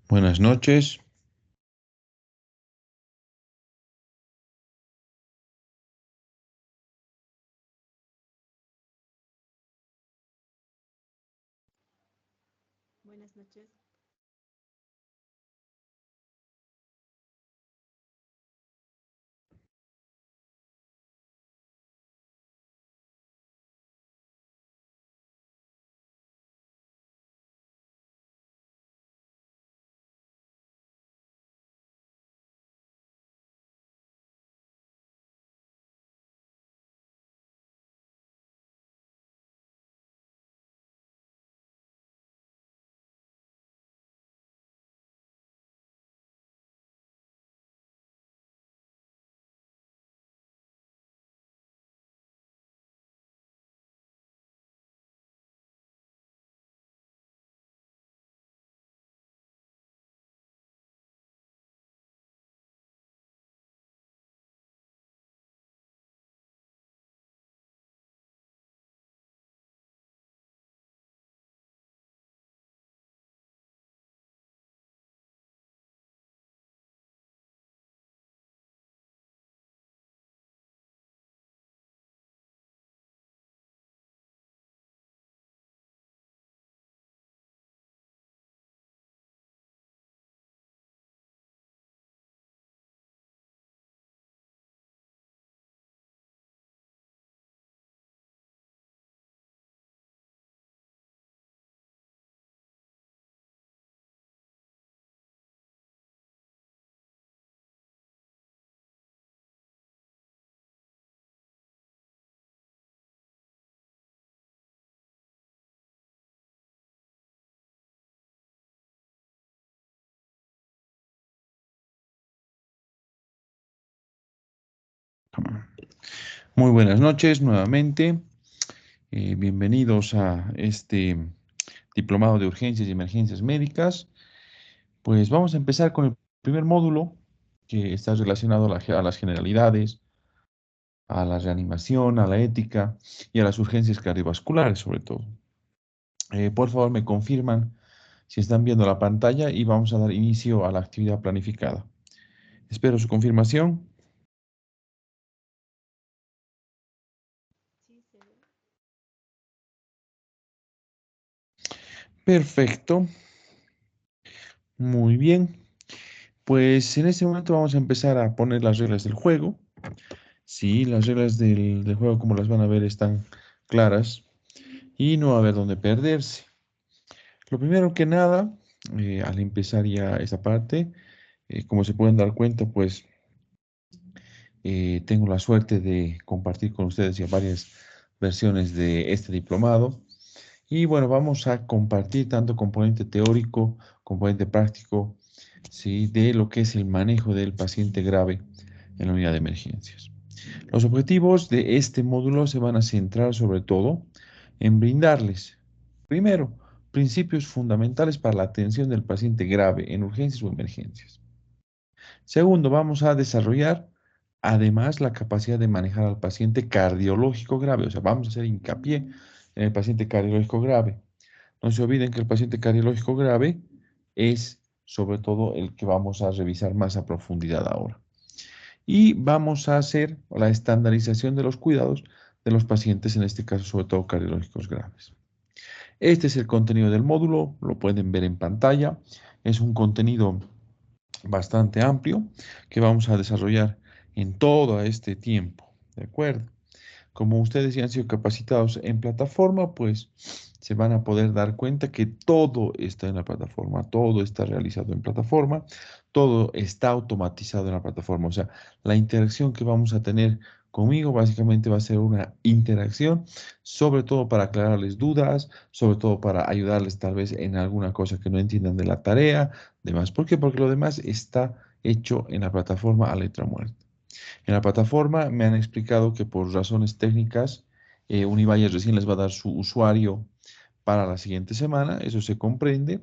Buenas noches. Buenas noches. Muy buenas noches nuevamente. Bienvenidos a este diplomado de urgencias y emergencias médicas. Pues vamos a empezar con el primer módulo que está relacionado a las generalidades, a la reanimación, a la ética y a las urgencias cardiovasculares sobre todo. Por favor, me confirman si están viendo la pantalla y vamos a dar inicio a la actividad planificada. Espero su confirmación. Sí, se ve. Perfecto. Muy bien. Pues en este momento vamos a empezar a poner las reglas del juego. Sí, las reglas del juego, como las van a ver, están claras y no va a haber dónde perderse. Lo primero que nada, al empezar ya esta parte, como se pueden dar cuenta, pues tengo la suerte de compartir con ustedes ya varias versiones de este diplomado. Y bueno, vamos a compartir tanto componente teórico, componente práctico, ¿sí? De lo que es el manejo del paciente grave en la unidad de emergencias. Los objetivos de este módulo se van a centrar sobre todo en brindarles, primero, principios fundamentales para la atención del paciente grave en urgencias o emergencias. Segundo, vamos a desarrollar además la capacidad de manejar al paciente cardiológico grave, o sea, vamos a hacer hincapié en el paciente cardiológico grave. No se olviden que el paciente cardiológico grave es sobre todo el que vamos a revisar más a profundidad ahora. Y vamos a hacer la estandarización de los cuidados de los pacientes, en este caso sobre todo cardiológicos graves. Este es el contenido del módulo, lo pueden ver en pantalla. Es un contenido bastante amplio que vamos a desarrollar en todo este tiempo. ¿De acuerdo? Como ustedes ya han sido capacitados en plataforma, pues se van a poder dar cuenta que todo está en la plataforma, todo está realizado en plataforma, todo está automatizado en la plataforma. O sea, la interacción que vamos a tener conmigo básicamente va a ser una interacción, sobre todo para aclararles dudas, sobre todo para ayudarles tal vez en alguna cosa que no entiendan de la tarea, demás. ¿Por qué? Porque lo demás está hecho en la plataforma a letra muerta. En la plataforma me han explicado que por razones técnicas, Univalle recién les va a dar su usuario para la siguiente semana, eso se comprende.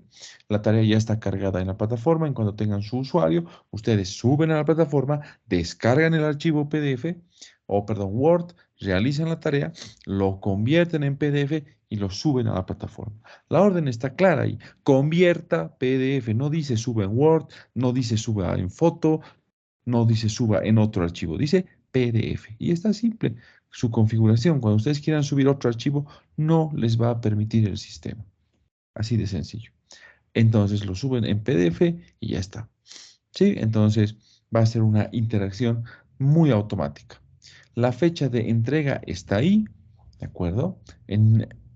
La tarea ya está cargada en la plataforma. En cuanto tengan su usuario, ustedes suben a la plataforma, descargan el archivo PDF, o perdón, Word, realizan la tarea, lo convierten en PDF y lo suben a la plataforma. La orden está clara ahí. Convierta PDF. No dice suba en Word, no dice suba en foto, no dice suba en otro archivo. Dice PDF. Y está simple. Su configuración, cuando ustedes quieran subir otro archivo, no les va a permitir el sistema. Así de sencillo. Entonces lo suben en PDF y ya está. ¿Sí? Entonces va a ser una interacción muy automática. La fecha de entrega está ahí, ¿de acuerdo?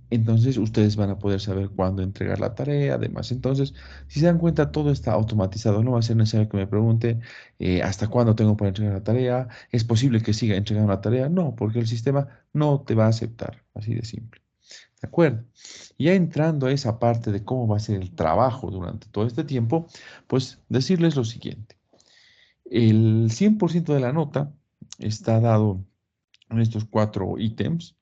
Entonces ustedes van a poder saber cuándo entregar la tarea, además. Entonces, si se dan cuenta, todo está automatizado. No va a ser necesario que me pregunten hasta cuándo tengo para entregar la tarea. ¿Es posible que siga entregando la tarea? No, porque el sistema no te va a aceptar. Así de simple. ¿De acuerdo? Ya entrando a esa parte de cómo va a ser el trabajo durante todo este tiempo, pues decirles lo siguiente. El 100% de la nota está dado en estos 4 ítems.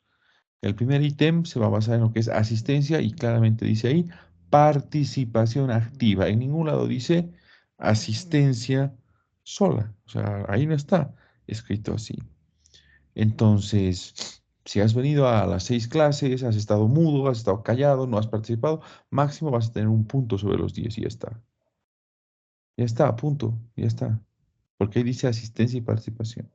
El primer ítem se va a basar en lo que es asistencia y claramente dice ahí participación activa. En ningún lado dice asistencia sola. O sea, ahí no está escrito así. Entonces, si has venido a las 6 clases, has estado mudo, has estado callado, no has participado, máximo vas a tener un punto sobre los 10 y ya está. Ya está, punto, ya está. Porque ahí dice asistencia y participación.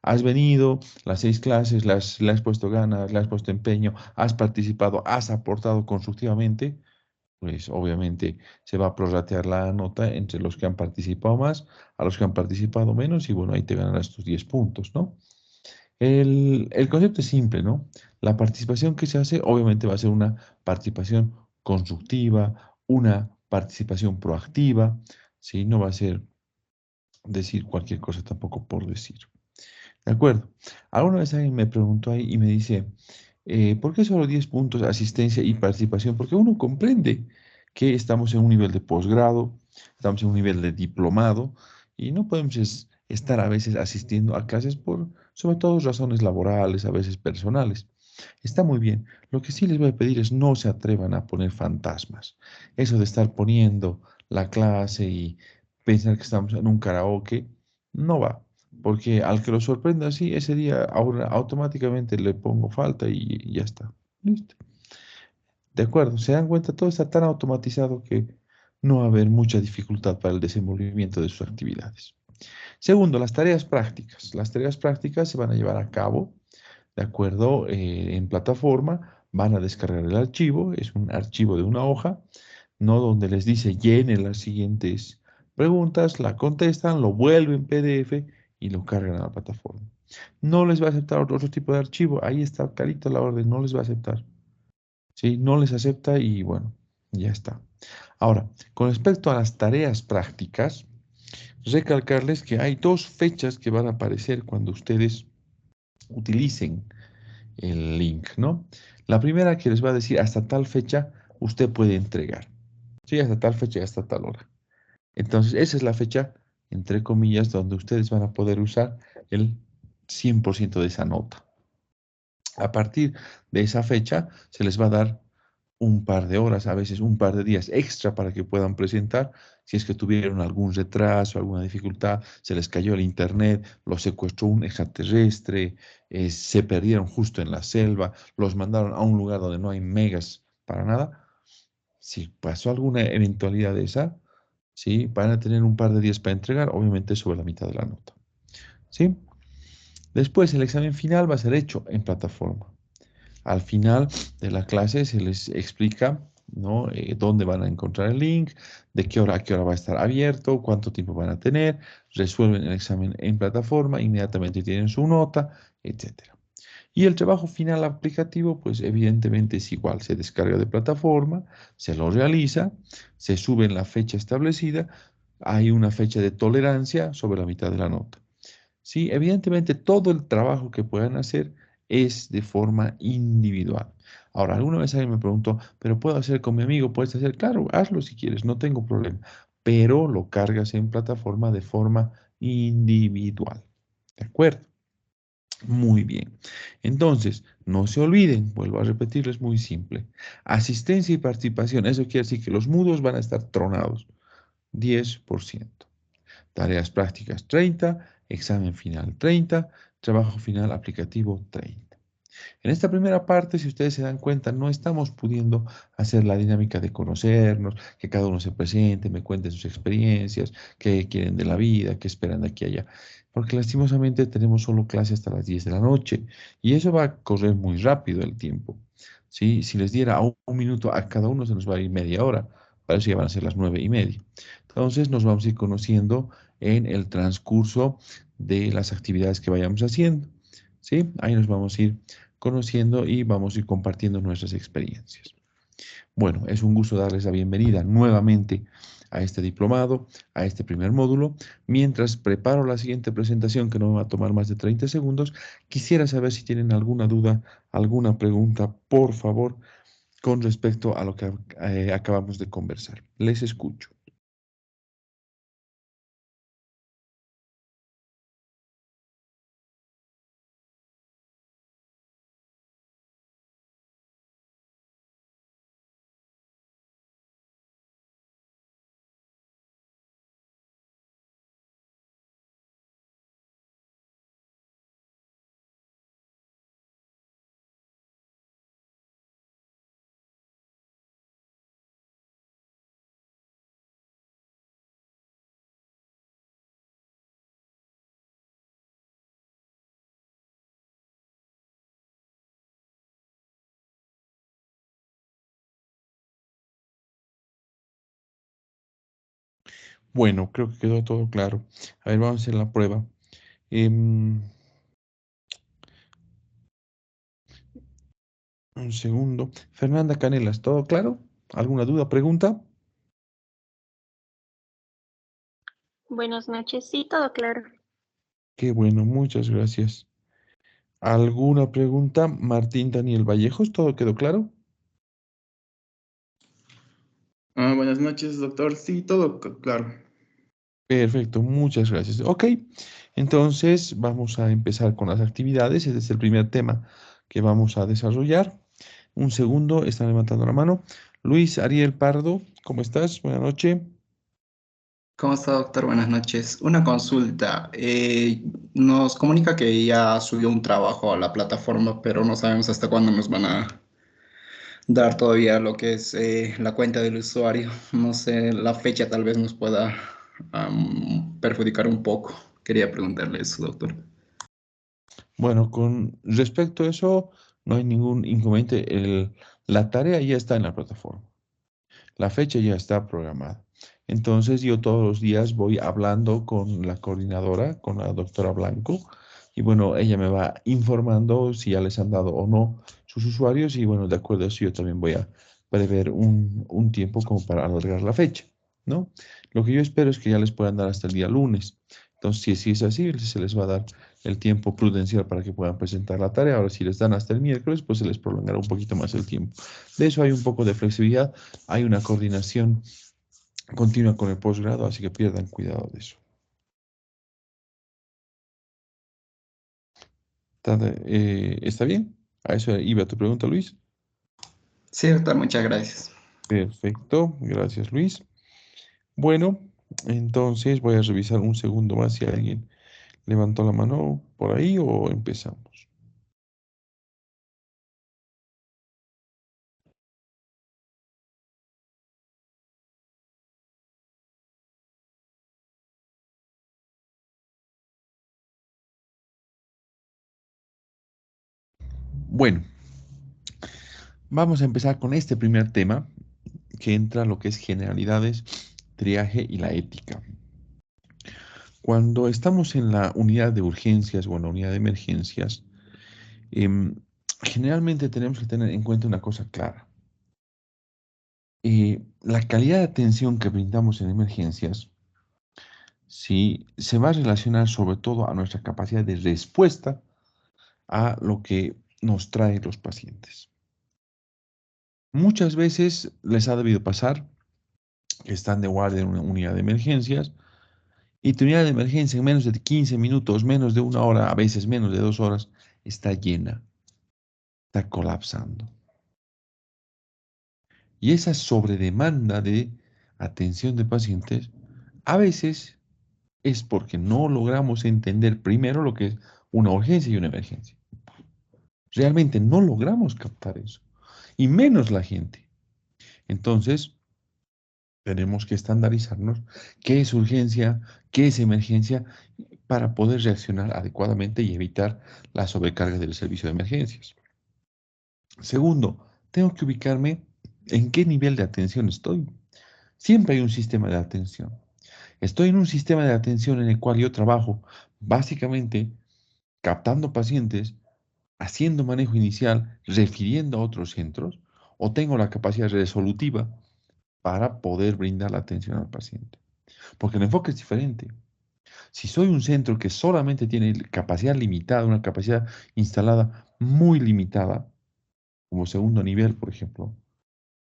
Has venido las 6 clases, le has puesto ganas, le has puesto empeño, has participado, has aportado constructivamente, pues obviamente se va a prorratear la nota entre los que han participado más a los que han participado menos y bueno, ahí te ganarás tus 10 puntos, ¿no? El concepto es simple, ¿no? La participación que se hace obviamente va a ser una participación constructiva, una participación proactiva, ¿sí? No va a ser decir cualquier cosa tampoco por decir. ¿De acuerdo? Alguna vez alguien me preguntó ahí y me dice, ¿por qué solo 10 puntos asistencia y participación? Porque uno comprende que estamos en un nivel de posgrado, estamos en un nivel de diplomado y no podemos estar a veces asistiendo a clases por, sobre todo, razones laborales, a veces personales. Está muy bien. Lo que sí les voy a pedir es no se atrevan a poner fantasmas. Eso de estar poniendo la clase y pensar que estamos en un karaoke, no va. Porque al que lo sorprenda así, ese día ahora automáticamente le pongo falta y ya está. Listo. De acuerdo, se dan cuenta, todo está tan automatizado que no va a haber mucha dificultad para el desenvolvimiento de sus actividades. Segundo, las tareas prácticas. Las tareas prácticas se van a llevar a cabo, de acuerdo, en plataforma, van a descargar el archivo, es un archivo de una hoja, no donde les dice llenen las siguientes preguntas, la contestan, lo vuelven PDF y lo cargan a la plataforma. No les va a aceptar otro tipo de archivo, ahí está clarito la orden, no les va a aceptar. ¿Sí? No les acepta y bueno, ya está. Ahora, con respecto a las tareas prácticas, recalcarles que hay 2 fechas que van a aparecer cuando ustedes utilicen el link, ¿no? La primera que les va a decir hasta tal fecha usted puede entregar. Sí, hasta tal fecha y hasta tal hora. Entonces, esa es la fecha, entre comillas, donde ustedes van a poder usar el 100% de esa nota. A partir de esa fecha, se les va a dar un par de horas, a veces un par de días extra para que puedan presentar. Si es que tuvieron algún retraso, alguna dificultad, se les cayó el internet, los secuestró un extraterrestre, se perdieron justo en la selva, los mandaron a un lugar donde no hay megas para nada. Si pasó alguna eventualidad de esa, ¿sí? Van a tener un par de días para entregar, obviamente sobre la mitad de la nota, ¿sí? Después el examen final va a ser hecho en plataforma. Al final de la clase se les explica, ¿no? Dónde van a encontrar el link, de qué hora a qué hora va a estar abierto, cuánto tiempo van a tener, resuelven el examen en plataforma, inmediatamente tienen su nota, etcétera. Y el trabajo final aplicativo, pues evidentemente es igual, se descarga de plataforma, se lo realiza, se sube en la fecha establecida, hay una fecha de tolerancia sobre la mitad de la nota. Sí, evidentemente todo el trabajo que puedan hacer es de forma individual. Ahora, alguna vez alguien me preguntó, ¿pero puedo hacer con mi amigo? ¿Puedes hacer? Claro, hazlo si quieres, no tengo problema, pero lo cargas en plataforma de forma individual. ¿De acuerdo? Muy bien. Entonces, no se olviden, vuelvo a repetirles, muy simple. Asistencia y participación, eso quiere decir que los mudos van a estar tronados, 10%. Tareas prácticas 30, examen final 30, trabajo final aplicativo 30. En esta primera parte, si ustedes se dan cuenta, no estamos pudiendo hacer la dinámica de conocernos, que cada uno se presente, me cuente sus experiencias, qué quieren de la vida, qué esperan de aquí a allá. Porque lastimosamente tenemos solo clase hasta las 10 de la noche y eso va a correr muy rápido el tiempo. ¿Sí? Si les diera un minuto a cada uno, se nos va a ir media hora. Para eso ya van a ser las 9:30. Entonces nos vamos a ir conociendo en el transcurso de las actividades que vayamos haciendo. ¿Sí? Ahí nos vamos a ir conociendo y vamos a ir compartiendo nuestras experiencias. Bueno, es un gusto darles la bienvenida nuevamente a este diplomado, a este primer módulo. Mientras preparo la siguiente presentación, que no me va a tomar más de 30 segundos, quisiera saber si tienen alguna duda, alguna pregunta, por favor, con respecto a lo que acabamos de conversar. Les escucho. Bueno, creo que quedó todo claro. A ver, vamos a hacer la prueba. Em, un segundo. Fernanda Canelas, ¿todo claro? ¿Alguna duda, pregunta? Buenas noches, sí, todo claro. Qué bueno, muchas gracias. ¿Alguna pregunta? Martín Daniel Vallejos, ¿todo quedó claro? Buenas noches, doctor. Sí, todo claro. Perfecto, muchas gracias. Ok, entonces vamos a empezar con las actividades. Este es el primer tema que vamos a desarrollar. Un segundo, están levantando la mano. Luis Ariel Pardo, ¿cómo estás? Buenas noches. ¿Cómo está, doctor? Buenas noches. Una consulta. Nos comunica que ya subió un trabajo a la plataforma, pero no sabemos hasta cuándo nos van a dar todavía lo que es la cuenta del usuario. No sé, la fecha tal vez nos pueda perjudicar un poco. Quería preguntarle eso, doctor. Bueno, con respecto a eso, no hay ningún inconveniente. La tarea ya está en la plataforma. La fecha ya está programada. Entonces yo todos los días voy hablando con la coordinadora, con la doctora Blanco, y bueno, ella me va informando si ya les han dado o no sus usuarios, y bueno, de acuerdo a eso yo también voy a prever un tiempo como para alargar la fecha, ¿no? Lo que yo espero es que ya les puedan dar hasta el día lunes. Entonces, si es así, se les va a dar el tiempo prudencial para que puedan presentar la tarea. Ahora, si les dan hasta el miércoles, pues se les prolongará un poquito más el tiempo. De eso hay un poco de flexibilidad, hay una coordinación continua con el posgrado, así que pierdan cuidado de eso. ¿Está bien? A eso iba tu pregunta, Luis. Sí, doctor, muchas gracias. Perfecto, gracias, Luis. Bueno, entonces voy a revisar un segundo más si alguien levantó la mano por ahí o empezamos. Bueno, vamos a empezar con este primer tema que entra lo que es generalidades, triaje y la ética. Cuando estamos en la unidad de urgencias o en la unidad de emergencias, em, generalmente tenemos que tener en cuenta una cosa clara. La calidad de atención que brindamos en emergencias, sí, se va a relacionar sobre todo a nuestra capacidad de respuesta a lo que nos traen los pacientes. Muchas veces les ha debido pasar que están de guardia en una unidad de emergencias y tu unidad de emergencia en menos de 15 minutos, menos de una hora, a veces menos de 2 horas, está llena, está colapsando. Y esa sobredemanda de atención de pacientes a veces es porque no logramos entender primero lo que es una urgencia y una emergencia. Realmente no logramos captar eso, y menos la gente. Entonces, tenemos que estandarizarnos qué es urgencia, qué es emergencia, para poder reaccionar adecuadamente y evitar la sobrecarga del servicio de emergencias. Segundo, tengo que ubicarme en qué nivel de atención estoy. Siempre hay un sistema de atención. Estoy en un sistema de atención en el cual yo trabajo básicamente captando pacientes, haciendo manejo inicial, refiriendo a otros centros, o tengo la capacidad resolutiva para poder brindar la atención al paciente. Porque el enfoque es diferente. Si soy un centro que solamente tiene capacidad limitada, una capacidad instalada muy limitada, como segundo nivel, por ejemplo,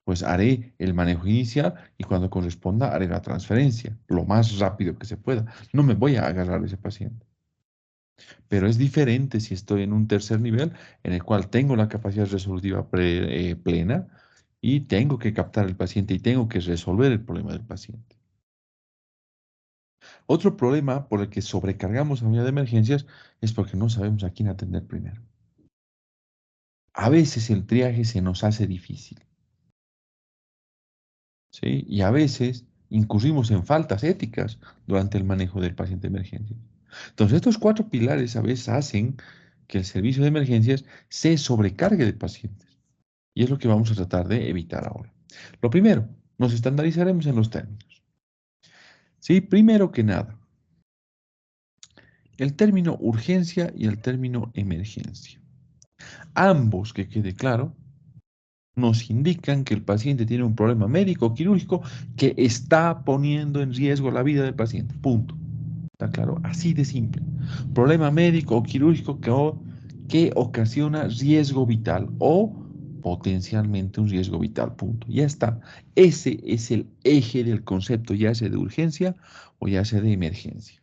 pues haré el manejo inicial y cuando corresponda haré la transferencia lo más rápido que se pueda. No me voy a agarrar a ese paciente. Pero es diferente si estoy en un tercer nivel en el cual tengo la capacidad resolutiva plena y tengo que captar al paciente y tengo que resolver el problema del paciente. Otro problema por el que sobrecargamos la unidad de emergencias es porque no sabemos a quién atender primero. A veces el triaje se nos hace difícil, ¿sí? Y a veces incurrimos en faltas éticas durante el manejo del paciente de emergencia. Entonces, estos cuatro pilares a veces hacen que el servicio de emergencias se sobrecargue de pacientes. Y es lo que vamos a tratar de evitar ahora. Lo primero, nos estandarizaremos en los términos. Sí, primero que nada, el término urgencia y el término emergencia. Ambos, que quede claro, nos indican que el paciente tiene un problema médico o quirúrgico que está poniendo en riesgo la vida del paciente. Punto. ¿Está claro? Así de simple. Problema médico o quirúrgico que ocasiona riesgo vital o potencialmente un riesgo vital. Punto. Ya está. Ese es el eje del concepto, ya sea de urgencia o ya sea de emergencia.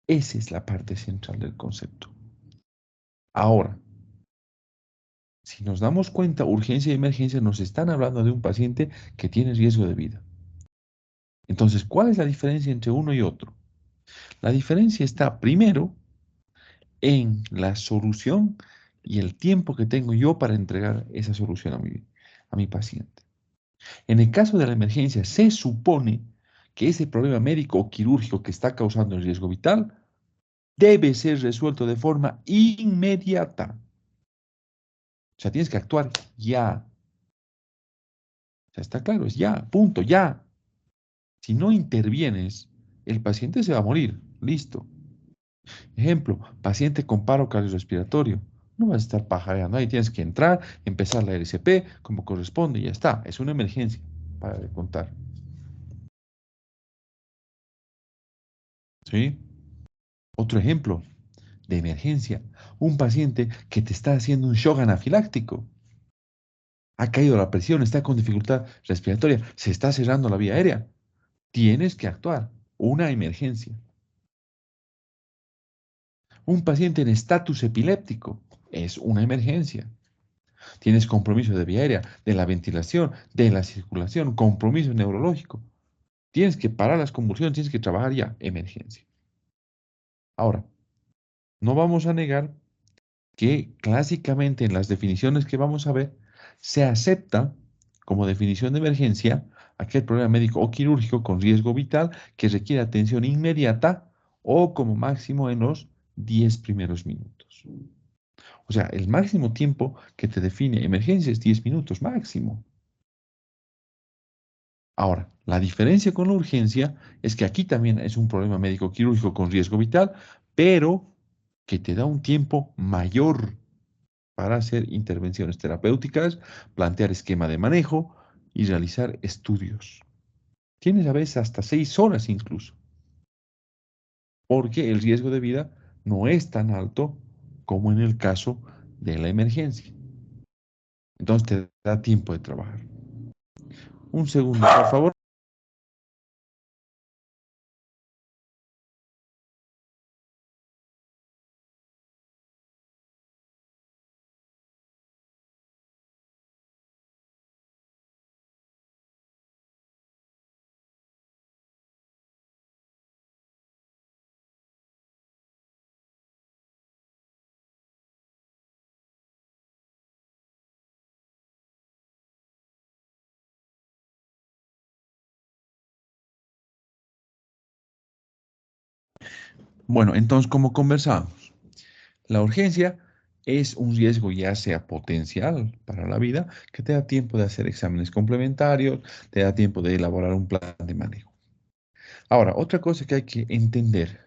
Esa es la parte central del concepto. Ahora, si nos damos cuenta, urgencia y emergencia nos están hablando de un paciente que tiene riesgo de vida. Entonces, ¿cuál es la diferencia entre uno y otro? La diferencia está primero en la solución y el tiempo que tengo yo para entregar esa solución a mi paciente. En el caso de la emergencia, se supone que ese problema médico o quirúrgico que está causando el riesgo vital debe ser resuelto de forma inmediata. O sea, tienes que actuar ya. O sea, está claro, es ya, punto, ya. Si no intervienes, el paciente se va a morir. Listo. Ejemplo, paciente con paro cardiorrespiratorio. No vas a estar pajareando ahí, tienes que entrar, empezar la RCP como corresponde y ya está. Es una emergencia, para de contar. ¿Sí? Otro ejemplo de emergencia. Un paciente que te está haciendo un shock anafiláctico. Ha caído la presión, está con dificultad respiratoria, se está cerrando la vía aérea. Tienes que actuar. Una emergencia. Un paciente en estatus epiléptico. Es una emergencia. Tienes compromiso de vía aérea, de la ventilación, de la circulación, compromiso neurológico. Tienes que parar las convulsiones, tienes que trabajar ya, emergencia. Ahora, no vamos a negar que clásicamente en las definiciones que vamos a ver, se acepta como definición de emergencia aquel problema médico o quirúrgico con riesgo vital que requiere atención inmediata o como máximo en los 10 primeros minutos. O sea, el máximo tiempo que te define emergencia es 10 minutos máximo. Ahora, la diferencia con la urgencia es que aquí también es un problema médico quirúrgico con riesgo vital, pero que te da un tiempo mayor para hacer intervenciones terapéuticas, plantear esquema de manejo y realizar estudios. Tienes a veces hasta 6 horas incluso, porque el riesgo de vida no es tan alto como en el caso de la emergencia. Entonces te da tiempo de trabajar. Un segundo, por favor. Bueno, entonces, como conversamos, la urgencia es un riesgo ya sea potencial para la vida, que te da tiempo de hacer exámenes complementarios, te da tiempo de elaborar un plan de manejo. Ahora, otra cosa que hay que entender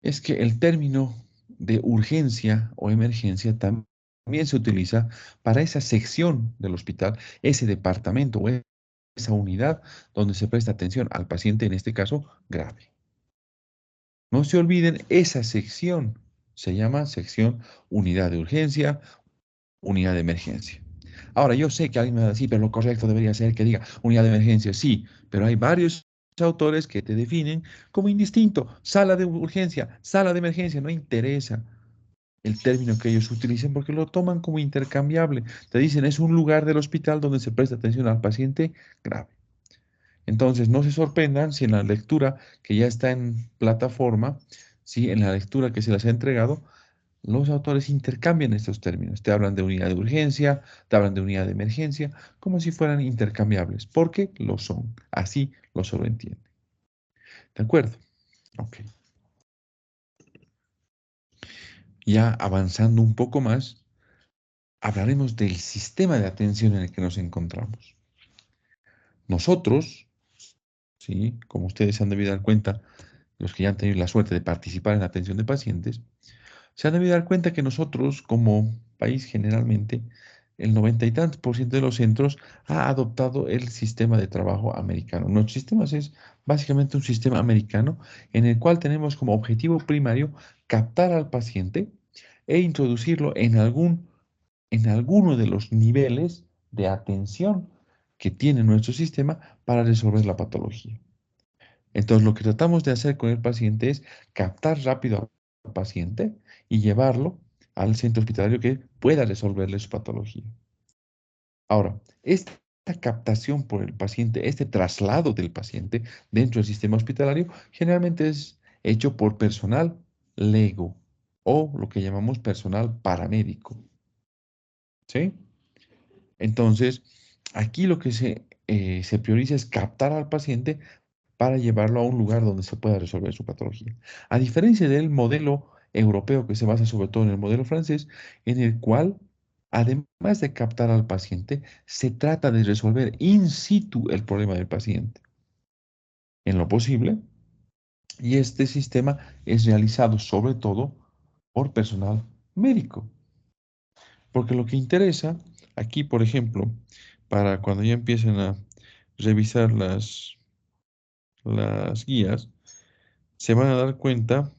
es que el término de urgencia o emergencia también se utiliza para esa sección del hospital, ese departamento o esa unidad donde se presta atención al paciente, en este caso, grave. No se olviden, esa sección se llama sección unidad de urgencia, unidad de emergencia. Ahora, yo sé que alguien me va a decir, pero lo correcto debería ser que diga unidad de emergencia, sí, pero hay varios autores que te definen como indistinto, sala de urgencia, sala de emergencia, no interesa el término que ellos utilicen porque lo toman como intercambiable. Te dicen, es un lugar del hospital donde se presta atención al paciente grave. Entonces, no se sorprendan si en la lectura que ya está en plataforma, si en la lectura que se les ha entregado, los autores intercambian estos términos. Te hablan de unidad de urgencia, te hablan de unidad de emergencia, como si fueran intercambiables, porque lo son. Así lo sobreentienden. ¿De acuerdo? Ok. Ya avanzando un poco más, hablaremos del sistema de atención en el que nos encontramos. Nosotros, ¿sí? Como ustedes se han debido dar cuenta, los que ya han tenido la suerte de participar en la atención de pacientes, se han debido dar cuenta que nosotros, como país generalmente, el 90 y tantos por ciento de los centros ha adoptado el sistema de trabajo americano. Nuestro sistema es básicamente un sistema americano en el cual tenemos como objetivo primario captar al paciente e introducirlo en alguno de los niveles de atención que tiene nuestro sistema para resolver la patología. Entonces, lo que tratamos de hacer con el paciente es captar rápido al paciente y llevarlo al centro hospitalario que pueda resolverle su patología. Ahora, esta captación por el paciente, este traslado del paciente dentro del sistema hospitalario, generalmente es hecho por personal lego o lo que llamamos personal paramédico. ¿Sí? Entonces, aquí lo que se prioriza es captar al paciente para llevarlo a un lugar donde se pueda resolver su patología. A diferencia del modelo europeo que se basa sobre todo en el modelo francés, en el cual, además de captar al paciente, se trata de resolver in situ el problema del paciente, en lo posible, y este sistema es realizado sobre todo por personal médico, porque lo que interesa aquí, por ejemplo, para cuando ya empiecen a revisar las guías, se van a dar cuenta.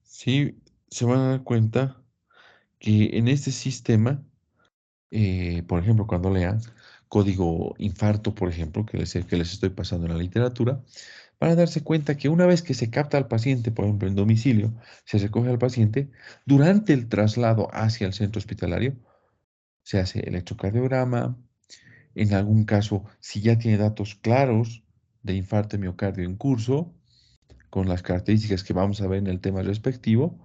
Sí, se van a dar cuenta que en este sistema, por ejemplo, cuando lean código infarto, por ejemplo, que les estoy pasando en la literatura, van a darse cuenta que una vez que se capta al paciente, por ejemplo, en domicilio, se recoge al paciente, durante el traslado hacia el centro hospitalario, se hace electrocardiograma, en algún caso, si ya tiene datos claros de infarto de miocardio en curso, con las características que vamos a ver en el tema respectivo,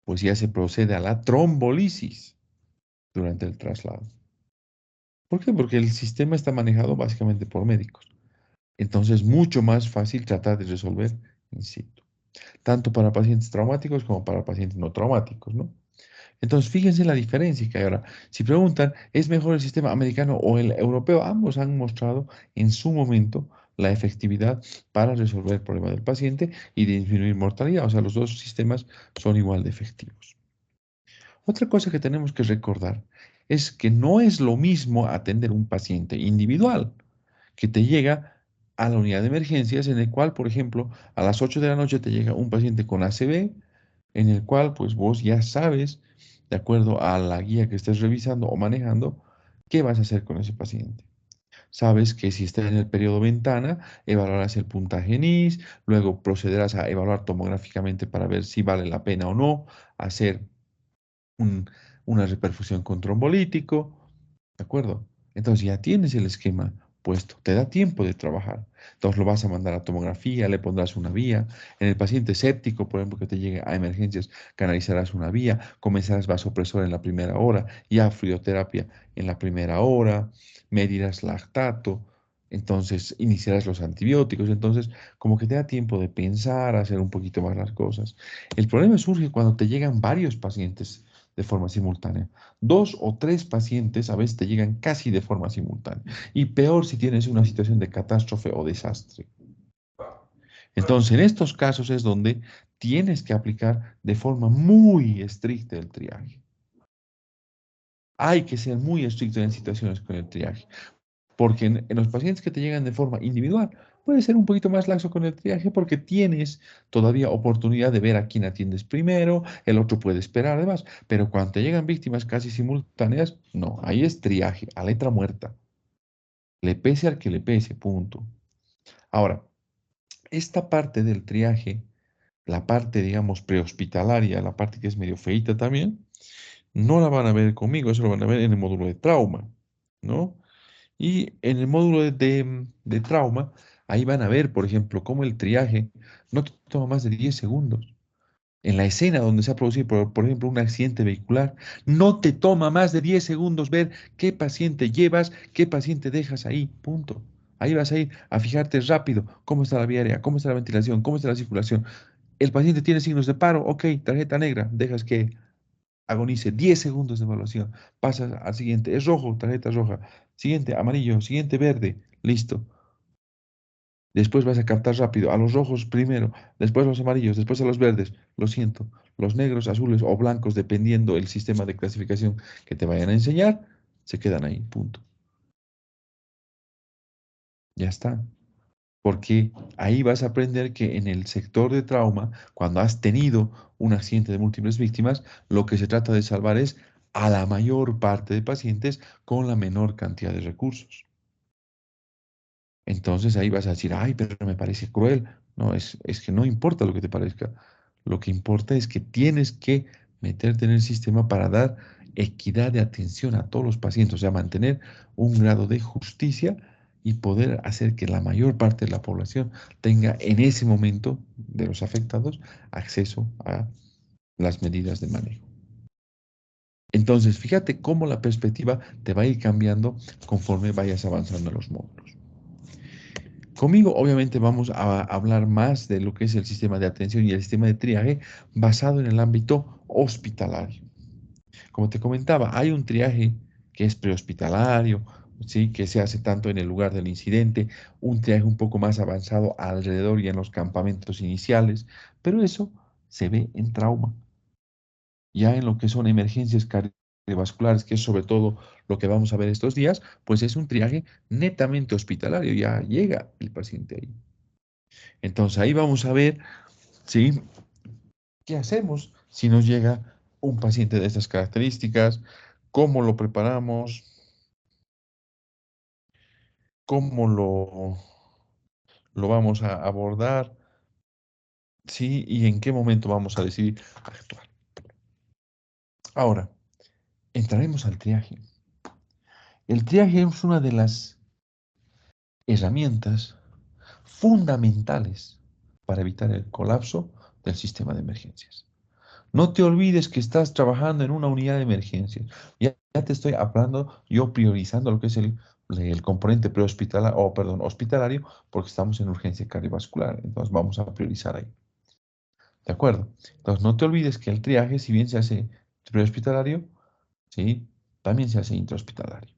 pues ya se procede a la trombolisis durante el traslado. ¿Por qué? Porque el sistema está manejado básicamente por médicos. Entonces es mucho más fácil tratar de resolver in situ, tanto para pacientes traumáticos como para pacientes no traumáticos, ¿no? Entonces fíjense la diferencia que hay ahora. Si preguntan, ¿es mejor el sistema americano o el europeo? Ambos han mostrado en su momento la efectividad para resolver el problema del paciente y disminuir mortalidad. O sea, los dos sistemas son igual de efectivos. Otra cosa que tenemos que recordar es que no es lo mismo atender un paciente individual que te llega a la unidad de emergencias en el cual, por ejemplo, a las 8 de la noche te llega un paciente con ACV, en el cual pues vos ya sabes, de acuerdo a la guía que estés revisando o manejando, qué vas a hacer con ese paciente. Sabes que si está en el periodo ventana, evaluarás el puntaje NIS, luego procederás a evaluar tomográficamente para ver si vale la pena o no hacer un- una reperfusión con trombolítico, ¿de acuerdo? Entonces ya tienes el esquema puesto, te da tiempo de trabajar. Entonces lo vas a mandar a tomografía, le pondrás una vía. En el paciente séptico, por ejemplo, que te llegue a emergencias, canalizarás una vía, comenzarás vasopresor en la primera hora, ya fluidoterapia en la primera hora, medirás lactato, Entonces iniciarás los antibióticos, entonces como que te da tiempo de pensar, hacer un poquito más las cosas. El problema surge cuando te llegan varios pacientes de forma simultánea. Dos o tres pacientes a veces te llegan casi de forma simultánea. Y peor si tienes una situación de catástrofe o desastre. Entonces en estos casos es donde tienes que aplicar de forma muy estricta el triaje. Hay que ser muy estricto en situaciones con el triaje. Porque en los pacientes que te llegan de forma individual, puedes ser un poquito más laxo con el triaje porque tienes todavía oportunidad de ver a quién atiendes primero, el otro puede esperar además, pero cuando te llegan víctimas casi simultáneas, no, ahí es triaje, a letra muerta, le pese al que le pese, punto. Ahora, esta parte del triaje, la parte, digamos, prehospitalaria, la parte que es medio feita también, no la van a ver conmigo, eso lo van a ver en el módulo de trauma, ¿no? Y en el módulo de trauma, ahí van a ver, por ejemplo, cómo el triaje no te toma más de 10 segundos. En la escena donde se ha producido, por ejemplo, un accidente vehicular, no te toma más de 10 segundos ver qué paciente llevas, qué paciente dejas ahí, punto. Ahí vas a ir a fijarte rápido cómo está la vía aérea, cómo está la ventilación, cómo está la circulación. El paciente tiene signos de paro, ok, tarjeta negra, dejas que agonice 10 segundos de evaluación, pasas al siguiente, es rojo, tarjeta roja, siguiente amarillo, siguiente verde, listo. Después vas a captar rápido a los rojos primero, después a los amarillos, después a los verdes, lo siento, los negros, azules o blancos, dependiendo el sistema de clasificación que te vayan a enseñar, se quedan ahí, punto. Ya está. Porque ahí vas a aprender que en el sector de trauma, cuando has tenido un accidente de múltiples víctimas, lo que se trata de salvar es a la mayor parte de pacientes con la menor cantidad de recursos. Entonces ahí vas a decir, ay, pero me parece cruel. No, es que no importa lo que te parezca. Lo que importa es que tienes que meterte en el sistema para dar equidad de atención a todos los pacientes, o sea, mantener un grado de justicia y poder hacer que la mayor parte de la población tenga en ese momento de los afectados acceso a las medidas de manejo. Entonces, fíjate cómo la perspectiva te va a ir cambiando conforme vayas avanzando en los módulos. Conmigo, obviamente, vamos a hablar más de lo que es el sistema de atención y el sistema de triaje basado en el ámbito hospitalario. Como te comentaba, hay un triaje que es prehospitalario, ¿sí? Que se hace tanto en el lugar del incidente, un triaje un poco más avanzado alrededor y en los campamentos iniciales, pero eso se ve en trauma. Ya en lo que son emergencias cardiovasculares, que es sobre todo lo que vamos a ver estos días, pues es un triaje netamente hospitalario, ya llega el paciente ahí. Entonces ahí vamos a ver, ¿sí? ¿Qué hacemos si nos llega un paciente de estas características? ¿Cómo lo preparamos? ¿Cómo lo vamos a abordar? ¿Sí? ¿Y en qué momento vamos a decidir actuar? Ahora, entraremos al triaje. El triaje es una de las herramientas fundamentales para evitar el colapso del sistema de emergencias. No te olvides que estás trabajando en una unidad de emergencias. Ya te estoy hablando, yo priorizando lo que es el componente prehospitalario, o perdón, hospitalario, porque estamos en urgencia cardiovascular. Entonces vamos a priorizar ahí. ¿De acuerdo? Entonces no te olvides que el triaje, si bien se hace prehospitalario, ¿sí? También se hace intrahospitalario.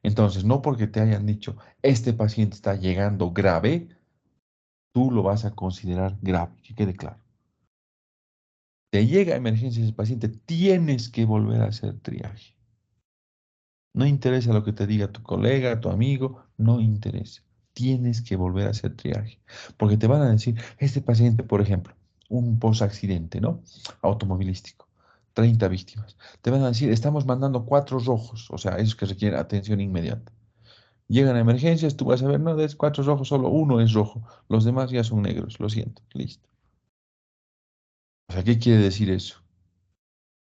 Entonces, no porque te hayan dicho, este paciente está llegando grave, tú lo vas a considerar grave, que quede claro. Te llega a emergencia ese paciente, tienes que volver a hacer triaje. No interesa lo que te diga tu colega, tu amigo, no interesa. Tienes que volver a hacer triaje. Porque te van a decir, este paciente, por ejemplo, un post-accidente, ¿no? Automovilístico, 30 víctimas. Te van a decir, estamos mandando 4 rojos, o sea, esos que requieren atención inmediata. Llegan a emergencias, tú vas a ver, no, de 4 rojos, solo uno es rojo, los demás ya son negros, lo siento, listo. O sea, ¿qué quiere decir eso?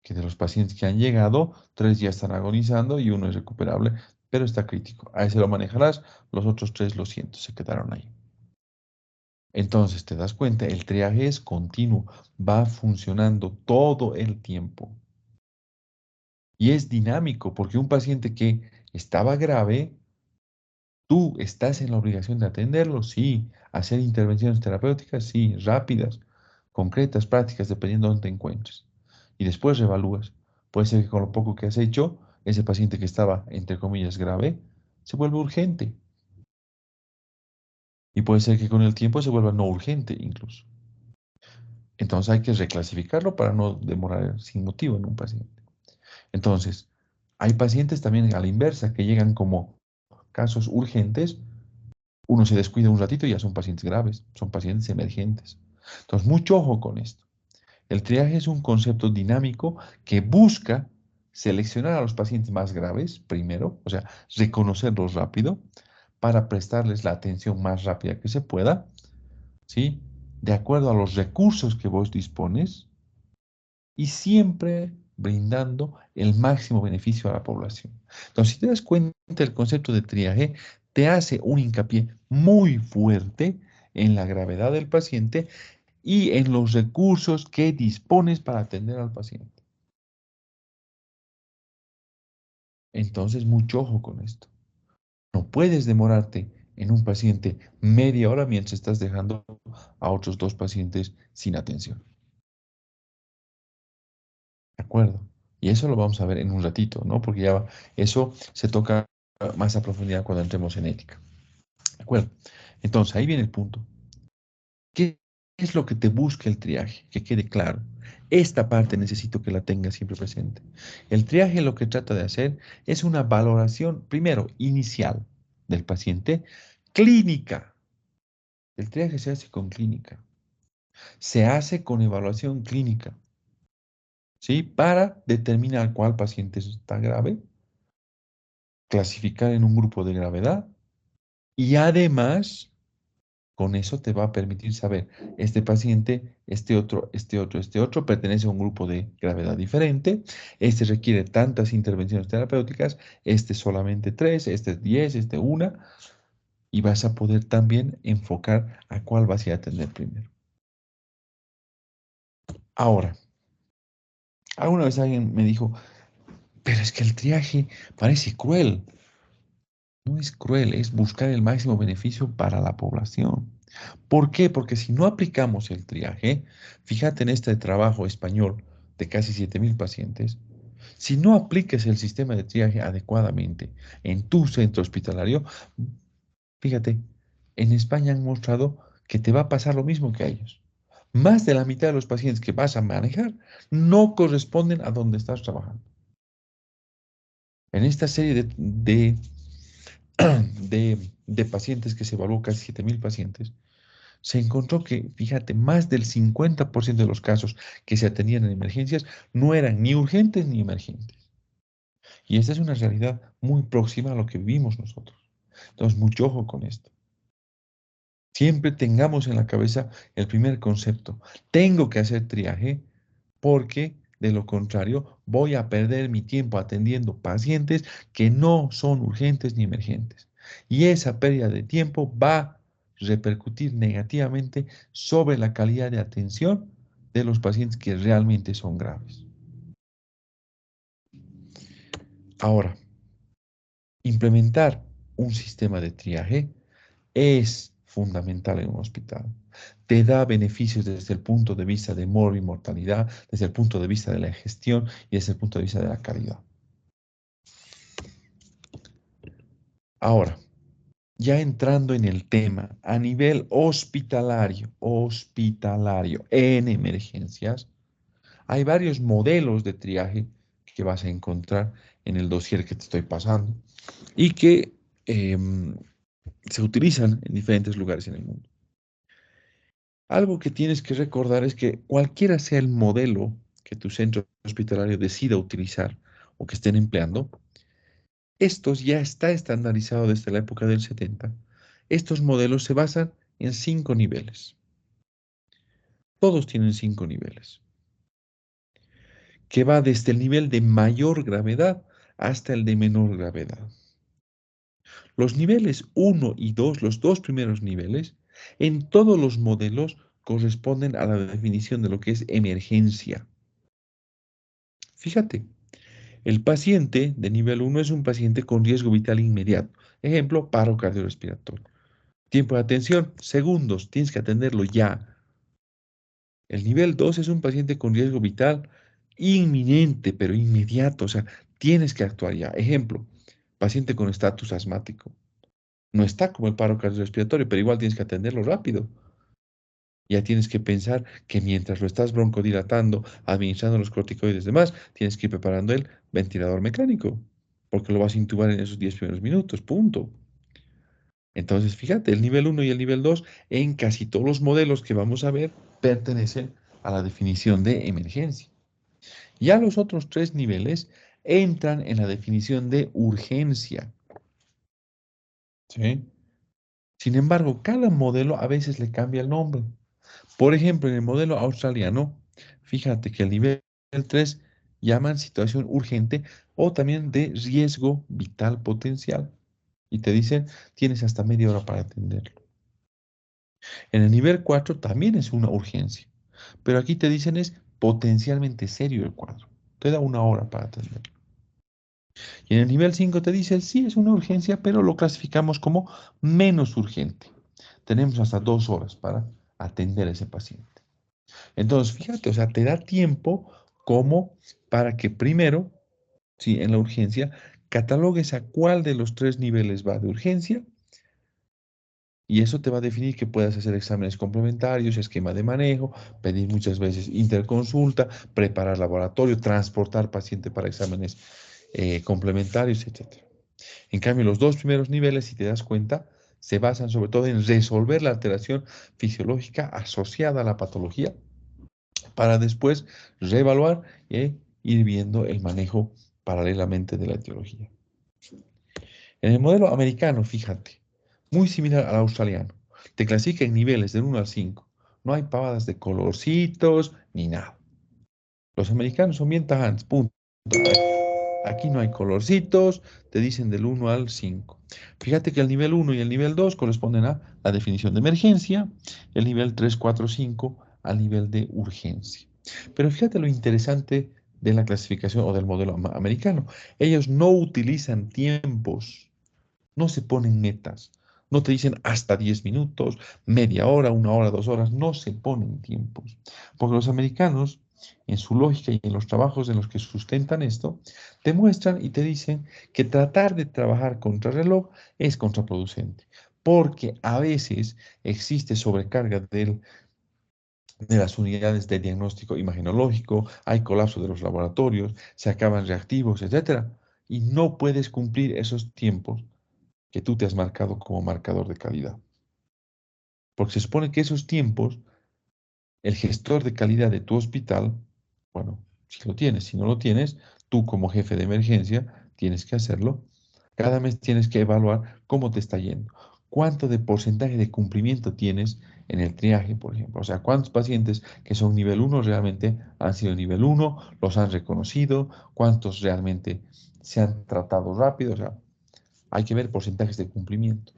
Que de los pacientes que han llegado, 3 ya están agonizando y uno es recuperable, pero está crítico. A ese lo manejarás, los otros 3 lo siento, se quedaron ahí. Entonces, te das cuenta, el triaje es continuo, va funcionando todo el tiempo. Y es dinámico, porque un paciente que estaba grave, ¿Tú estás en la obligación de atenderlo? Sí. ¿Hacer intervenciones terapéuticas? Sí. Rápidas, concretas, prácticas, dependiendo de dónde te encuentres. Y después reevalúas. Puede ser que con lo poco que has hecho, ese paciente que estaba, entre comillas, grave, se vuelve urgente. Y puede ser que con el tiempo se vuelva no urgente incluso. Entonces hay que reclasificarlo para no demorar sin motivo en un paciente. Entonces, hay pacientes también a la inversa que llegan como casos urgentes. Uno se descuida un ratito y ya son pacientes graves, son pacientes emergentes. Entonces, mucho ojo con esto. El triaje es un concepto dinámico que busca seleccionar a los pacientes más graves primero, o sea, reconocerlos rápido para prestarles la atención más rápida que se pueda, ¿sí? De acuerdo a los recursos que vos dispones y siempre brindando el máximo beneficio a la población. Entonces, si te das cuenta, el concepto de triaje te hace un hincapié muy fuerte en la gravedad del paciente y en los recursos que dispones para atender al paciente. Entonces, mucho ojo con esto. No puedes demorarte en un paciente media hora mientras estás dejando a otros dos pacientes sin atención. ¿De acuerdo? Y eso lo vamos a ver en un ratito, ¿no? Porque ya eso se toca más a profundidad cuando entremos en ética. ¿De acuerdo? Entonces, ahí viene el punto. ¿Qué es lo que te busca el triaje? Que quede claro. Esta parte necesito que la tengas siempre presente. El triaje lo que trata de hacer es una valoración, primero, inicial del paciente, clínica. El triaje se hace con clínica. Se hace con evaluación clínica, ¿sí? Para determinar cuál paciente está grave, clasificar en un grupo de gravedad y además con eso te va a permitir saber, este paciente, este otro, pertenece a un grupo de gravedad diferente, este requiere tantas intervenciones terapéuticas, este solamente 3, este 10, este una, y vas a poder también enfocar a cuál vas a ir a atender primero. Ahora, alguna vez alguien me dijo, pero es que el triaje parece cruel. No es cruel, es buscar el máximo beneficio para la población. ¿Por qué? Porque si no aplicamos el triaje, fíjate en este trabajo español de casi 7.000 pacientes, si no apliques el sistema de triaje adecuadamente en tu centro hospitalario, fíjate, en España han mostrado que te va a pasar lo mismo que a ellos. Más de la mitad de los pacientes que vas a manejar no corresponden a donde estás trabajando. En esta serie de pacientes que se evaluó, casi 7.000 pacientes, se encontró que, fíjate, más del 50% de los casos que se atendían en emergencias no eran ni urgentes ni emergentes. Y esta es una realidad muy próxima a lo que vivimos nosotros. Entonces, mucho ojo con esto. Siempre tengamos en la cabeza el primer concepto. Tengo que hacer triaje porque de lo contrario voy a perder mi tiempo atendiendo pacientes que no son urgentes ni emergentes. Y esa pérdida de tiempo va a repercutir negativamente sobre la calidad de atención de los pacientes que realmente son graves. Ahora, implementar un sistema de triaje es fundamental en un hospital. Te da beneficios desde el punto de vista de mortalidad, desde el punto de vista de la gestión y desde el punto de vista de la calidad. Ahora, ya entrando en el tema a nivel hospitalario, en emergencias, hay varios modelos de triaje que vas a encontrar en el dossier que te estoy pasando y que se utilizan en diferentes lugares en el mundo. Algo que tienes que recordar es que cualquiera sea el modelo que tu centro hospitalario decida utilizar o que estén empleando, estos ya está estandarizado desde la época del 70. Estos modelos se basan en 5 niveles. Todos tienen 5 niveles, que va desde el nivel de mayor gravedad hasta el de menor gravedad. Los niveles 1 y 2, los dos primeros niveles, en todos los modelos corresponden a la definición de lo que es emergencia. Fíjate, El paciente de nivel 1 es un paciente con riesgo vital inmediato. Ejemplo, paro cardiorrespiratorio. Tiempo de atención, segundos, tienes que atenderlo ya. El nivel 2 es un paciente con riesgo vital inminente, pero inmediato, o sea, tienes que actuar ya. Ejemplo, paciente con estatus asmático. No está como el paro cardiorrespiratorio, pero igual tienes que atenderlo rápido. Ya tienes que pensar que mientras lo estás broncodilatando, administrando los corticoides y demás, tienes que ir preparando el ventilador mecánico, porque lo vas a intubar en esos 10 primeros minutos, punto. Entonces, fíjate, el nivel 1 y el nivel 2 en casi todos los modelos que vamos a ver pertenecen a la definición de emergencia. Ya los otros 3 niveles entran en la definición de urgencia. ¿Sí? Sin embargo, cada modelo a veces le cambia el nombre. Por ejemplo, en el modelo australiano, fíjate que el nivel 3 llaman situación urgente o también de riesgo vital potencial. Y te dicen, tienes hasta media hora para atenderlo. En el nivel 4 también es una urgencia, pero aquí te dicen es potencialmente serio el cuadro. Te da una hora para atenderlo. Y en el nivel 5 te dice, sí, es una urgencia, pero lo clasificamos como menos urgente. Tenemos hasta 2 horas para atender a ese paciente. Entonces, fíjate, o sea, te da tiempo como para que primero, sí, en la urgencia, catalogues a cuál de los 3 niveles va de urgencia y eso te va a definir que puedas hacer exámenes complementarios, esquema de manejo, pedir muchas veces interconsulta, preparar laboratorio, transportar paciente para exámenes complementarios, etc. En cambio, los 2 primeros niveles, si te das cuenta, se basan sobre todo en resolver la alteración fisiológica asociada a la patología para después reevaluar e ir viendo el manejo paralelamente de la etiología. En el modelo americano, fíjate, muy similar al australiano, te clasifica en niveles del 1 al 5. No hay pavadas de colorcitos ni nada. Los americanos son bien tajantes, punto. Aquí no hay colorcitos, te dicen del 1 al 5. Fíjate que el nivel 1 y el nivel 2 corresponden a la definición de emergencia, el nivel 3, 4, 5 al nivel de urgencia. Pero fíjate lo interesante de la clasificación o del modelo americano. Ellos no utilizan tiempos, no se ponen metas. No te dicen hasta 10 minutos, media hora, 1 hora, 2 horas. No se ponen tiempos. Porque los americanos, en su lógica y en los trabajos en los que sustentan esto, te muestran y te dicen que tratar de trabajar contra reloj es contraproducente. Porque a veces existe sobrecarga de las unidades de diagnóstico imagenológico, hay colapso de los laboratorios, se acaban reactivos, etc. Y no puedes cumplir esos tiempos que tú te has marcado como marcador de calidad. Porque se supone que esos tiempos, el gestor de calidad de tu hospital, bueno, si lo tienes, si no lo tienes, tú como jefe de emergencia tienes que hacerlo. Cada mes tienes que evaluar cómo te está yendo. ¿Cuánto de porcentaje de cumplimiento tienes en el triaje, por ejemplo? O sea, ¿cuántos pacientes que son nivel 1 realmente han sido nivel 1, los han reconocido? ¿Cuántos realmente se han tratado rápido? O sea, hay que ver porcentajes de cumplimiento.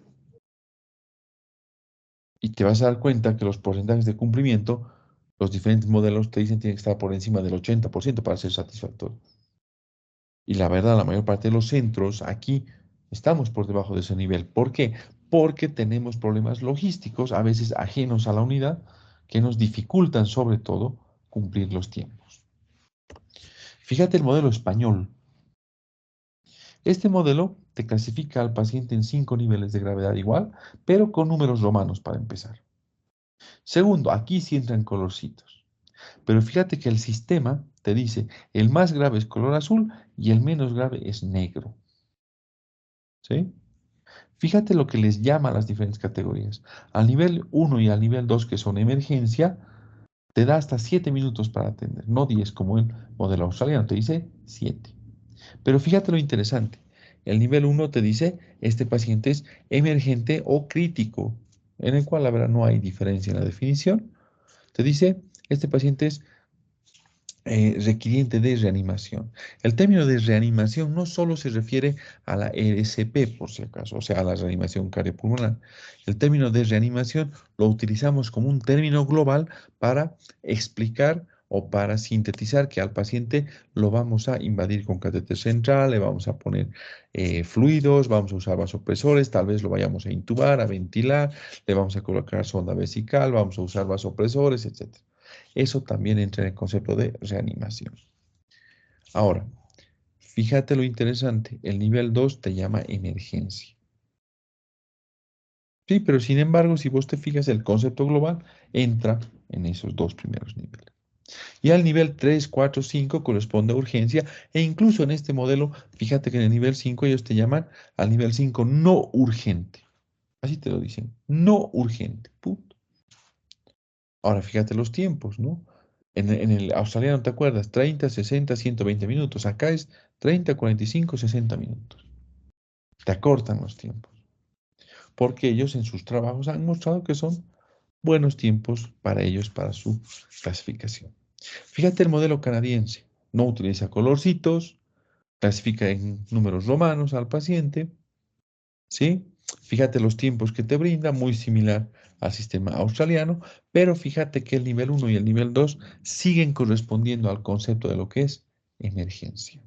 Y te vas a dar cuenta que los porcentajes de cumplimiento, los diferentes modelos te dicen tienen que estar por encima del 80% para ser satisfactorio. Y la verdad, la mayor parte de los centros aquí estamos por debajo de ese nivel. ¿Por qué? Porque tenemos problemas logísticos, a veces ajenos a la unidad, que nos dificultan sobre todo cumplir los tiempos. Fíjate el modelo español. Este modelo te clasifica al paciente en 5 niveles de gravedad igual, pero con números romanos para empezar. Segundo, aquí sí entran colorcitos. Pero fíjate que el sistema te dice, el más grave es color azul y el menos grave es negro. ¿Sí? Fíjate lo que les llama a las diferentes categorías. Al nivel 1 y al nivel 2, que son emergencia, te da hasta 7 minutos para atender, no 10 como el modelo australiano, te dice 7. Pero fíjate lo interesante. El nivel 1 te dice, este paciente es emergente o crítico, en el cual la verdad no hay diferencia en la definición. Te dice, este paciente es requiriente de reanimación. El término de reanimación no solo se refiere a la RSP, por si acaso, o sea, a la reanimación cardiopulmonar. El término de reanimación lo utilizamos como un término global para explicar o para sintetizar que al paciente lo vamos a invadir con catéter central, le vamos a poner fluidos, vamos a usar vasopresores, tal vez lo vayamos a intubar, a ventilar, le vamos a colocar sonda vesical, vamos a usar vasopresores, etc. Eso también entra en el concepto de reanimación. Ahora, fíjate lo interesante, el nivel 2 te llama emergencia. Sí, pero sin embargo, si vos te fijas, el concepto global entra en esos dos primeros niveles. Y al nivel 3, 4, 5 corresponde a urgencia e incluso en este modelo, fíjate que en el nivel 5 ellos te llaman al nivel 5 no urgente. Así te lo dicen, no urgente. Punto. Ahora fíjate los tiempos, ¿no? En el australiano, ¿te acuerdas? 30, 60, 120 minutos. Acá es 30, 45, 60 minutos. Te acortan los tiempos. Porque ellos en sus trabajos han mostrado que son buenos tiempos para ellos, para su clasificación. Fíjate el modelo canadiense. No utiliza colorcitos, clasifica en números romanos al paciente, ¿sí? Fíjate los tiempos que te brinda, muy similar al sistema australiano, pero fíjate que el nivel 1 y el nivel 2 siguen correspondiendo al concepto de lo que es emergencia.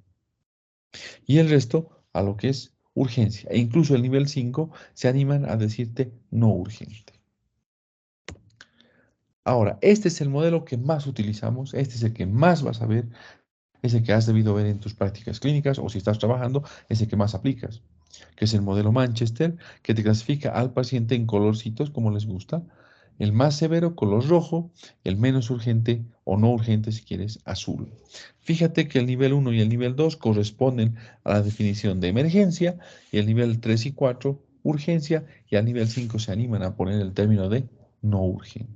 Y el resto a lo que es urgencia. E incluso el nivel 5 se animan a decirte no urgente. Ahora, este es el modelo que más utilizamos, este es el que más vas a ver, es el que has debido ver en tus prácticas clínicas o si estás trabajando, es el que más aplicas, que es el modelo Manchester, que te clasifica al paciente en colorcitos como les gusta, el más severo color rojo, el menos urgente o no urgente si quieres azul. Fíjate que el nivel 1 y el nivel 2 corresponden a la definición de emergencia y el nivel 3 y 4 urgencia y al nivel 5 se animan a poner el término de no urgente.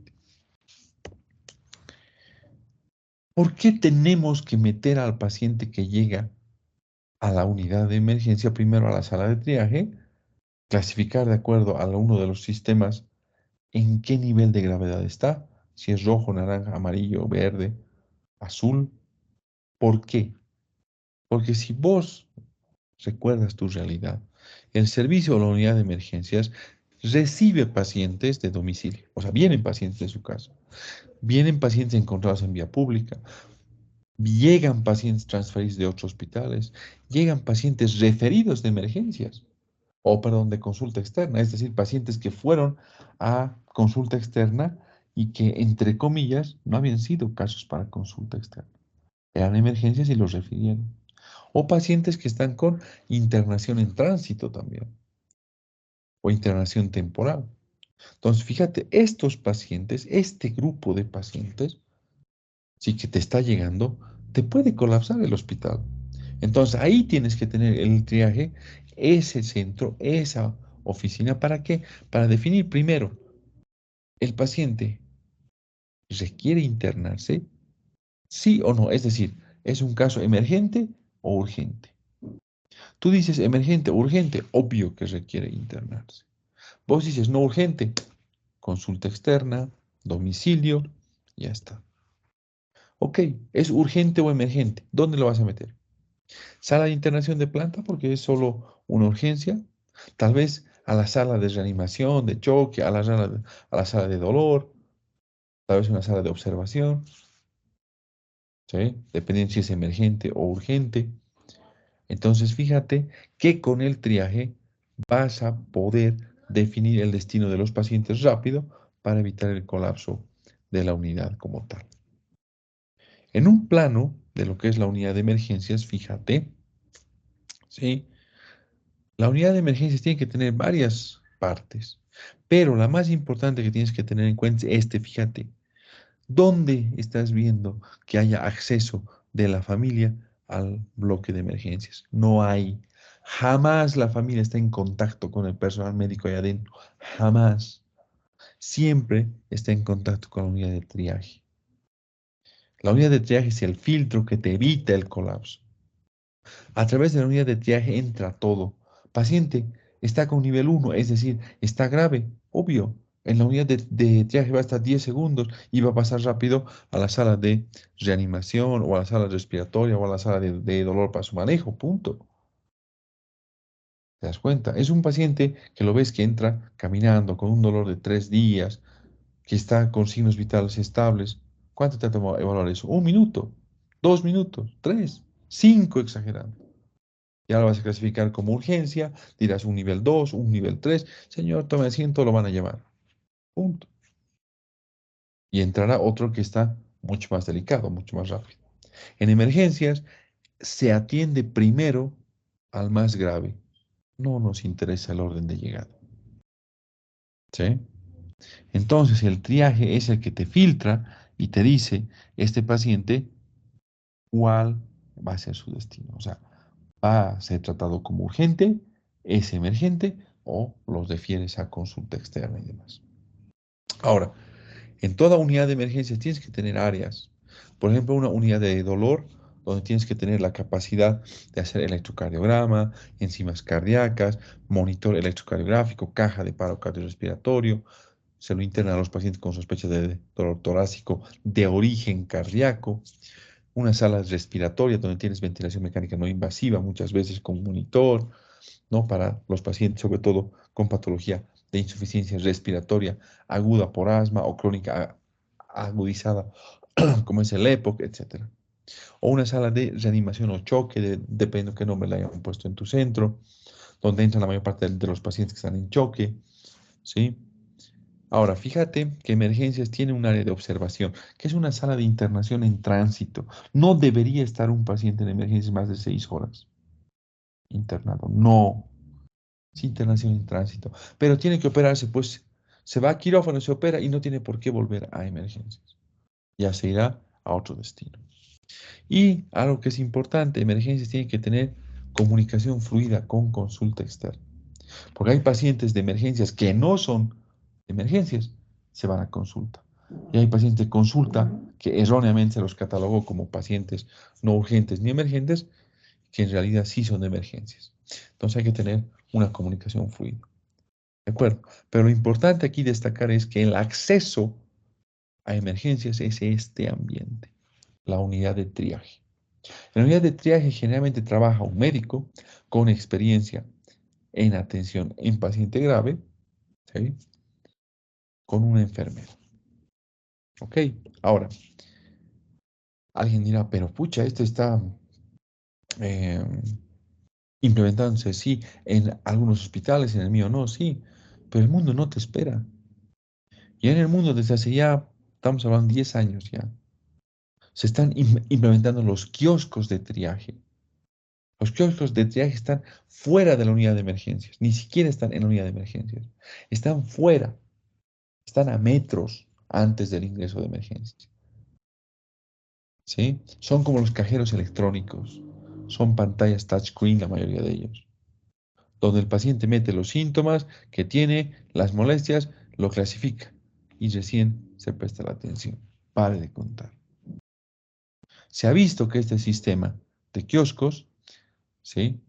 ¿Por qué tenemos que meter al paciente que llega a la unidad de emergencia primero a la sala de triaje, clasificar de acuerdo a uno de los sistemas en qué nivel de gravedad está, si es rojo, naranja, amarillo, verde, azul? ¿Por qué? Porque si vos recuerdas tu realidad, el servicio o la unidad de emergencias recibe pacientes de domicilio, o sea, vienen pacientes de su casa, vienen pacientes encontrados en vía pública, llegan pacientes transferidos de otros hospitales, llegan pacientes referidos de emergencias, o perdón, de consulta externa, es decir, pacientes que fueron a consulta externa y que, entre comillas, no habían sido casos para consulta externa. Eran emergencias y los refirieron. O pacientes que están con internación en tránsito también, o internación temporal. Entonces, fíjate, estos pacientes, este grupo de pacientes, sí que te está llegando, te puede colapsar el hospital. Entonces ahí tienes que tener el triaje, ese centro, esa oficina. ¿Para qué? Para definir primero, ¿el paciente requiere internarse? Sí o no. Es decir, ¿es un caso emergente o urgente? Tú dices emergente o urgente, obvio que requiere internarse. Vos dices no urgente, consulta externa, domicilio, ya está. Ok, ¿es urgente o emergente? ¿Dónde lo vas a meter? Sala de internación de planta porque es solo una urgencia. Tal vez a la sala de reanimación, de choque, a la sala de dolor, tal vez una sala de observación, ¿sí? Dependiendo si es emergente o urgente. Entonces, fíjate que con el triaje vas a poder definir el destino de los pacientes rápido para evitar el colapso de la unidad como tal. En un plano de lo que es la unidad de emergencias, fíjate, ¿sí? La unidad de emergencias tiene que tener varias partes, pero la más importante que tienes que tener en cuenta es fíjate, ¿dónde estás viendo que haya acceso de la familia al bloque de emergencias? No hay. Jamás la familia está en contacto con el personal médico ahí adentro. Jamás. Siempre está en contacto con la unidad de triaje. La unidad de triaje es el filtro que te evita el colapso. A través de la unidad de triaje entra todo. Paciente está con nivel 1, es decir, está grave, obvio. En la unidad de triaje va a estar 10 segundos y va a pasar rápido a la sala de reanimación o a la sala respiratoria o a la sala de dolor para su manejo, punto. ¿Te das cuenta? Es un paciente que lo ves que entra caminando con un dolor de 3 días, que está con signos vitales estables. ¿Cuánto te ha tomado evaluar eso? 1 minuto, 2 minutos, 3, 5 exagerando. Ya lo vas a clasificar como urgencia, dirás un nivel 2, un nivel 3. Señor, tome asiento, lo van a llamar. Punto. Y entrará otro que está mucho más delicado, mucho más rápido. En emergencias se atiende primero al más grave. No nos interesa el orden de llegada. ¿Sí? Entonces el triaje es el que te filtra y te dice, este paciente, cuál va a ser su destino. O sea, va a ser tratado como urgente, es emergente o los defieres a consulta externa y demás. Ahora, en toda unidad de emergencias tienes que tener áreas. Por ejemplo, una unidad de dolor donde tienes que tener la capacidad de hacer electrocardiograma, enzimas cardíacas, monitor electrocardiográfico, caja de paro cardiorrespiratorio. Se lo internan a los pacientes con sospecha de dolor torácico de origen cardíaco. Una sala respiratoria donde tienes ventilación mecánica no invasiva, muchas veces con monitor, ¿no? Para los pacientes, sobre todo con patología de insuficiencia respiratoria aguda por asma o crónica agudizada, como es el EPOC, etcétera. O una sala de reanimación o choque, dependiendo qué nombre le hayan puesto en tu centro, donde entra la mayor parte de los pacientes que están en choque, ¿sí? Ahora, fíjate que emergencias tiene un área de observación, que es una sala de internación en tránsito. No debería estar un paciente en emergencias más de 6 horas internado. No, es internación en tránsito. Pero tiene que operarse, pues se va a quirófano, se opera y no tiene por qué volver a emergencias. Ya se irá a otro destino. Y algo que es importante, emergencias tienen que tener comunicación fluida con consulta externa. Porque hay pacientes de emergencias que no son emergencias, se van a consulta. Y hay pacientes de consulta que erróneamente se los catalogó como pacientes no urgentes ni emergentes, que en realidad sí son de emergencias. Entonces hay que tener una comunicación fluida. ¿De acuerdo? Pero lo importante aquí destacar es que el acceso a emergencias es este ambiente, la unidad de triaje. En la unidad de triaje generalmente trabaja un médico con experiencia en atención en paciente grave, ¿sí? Con una enfermera. ¿Ok? Ahora, alguien dirá, pero pucha, esto está eh, implementándose, sí, en algunos hospitales, en el mío no, sí, pero el mundo no te espera. Y en el mundo desde hace ya, estamos hablando 10 años ya, se están implementando los kioscos de triaje. Los kioscos de triaje están fuera de la unidad de emergencias, ni siquiera están en la unidad de emergencias. Están fuera, están a metros antes del ingreso de emergencias. ¿Sí? Son como los cajeros electrónicos. Son pantallas touchscreen la mayoría de ellos, donde el paciente mete los síntomas que tiene, las molestias, lo clasifica y recién se presta la atención. Pare de contar. Se ha visto que este sistema de kioscos, ¿sí?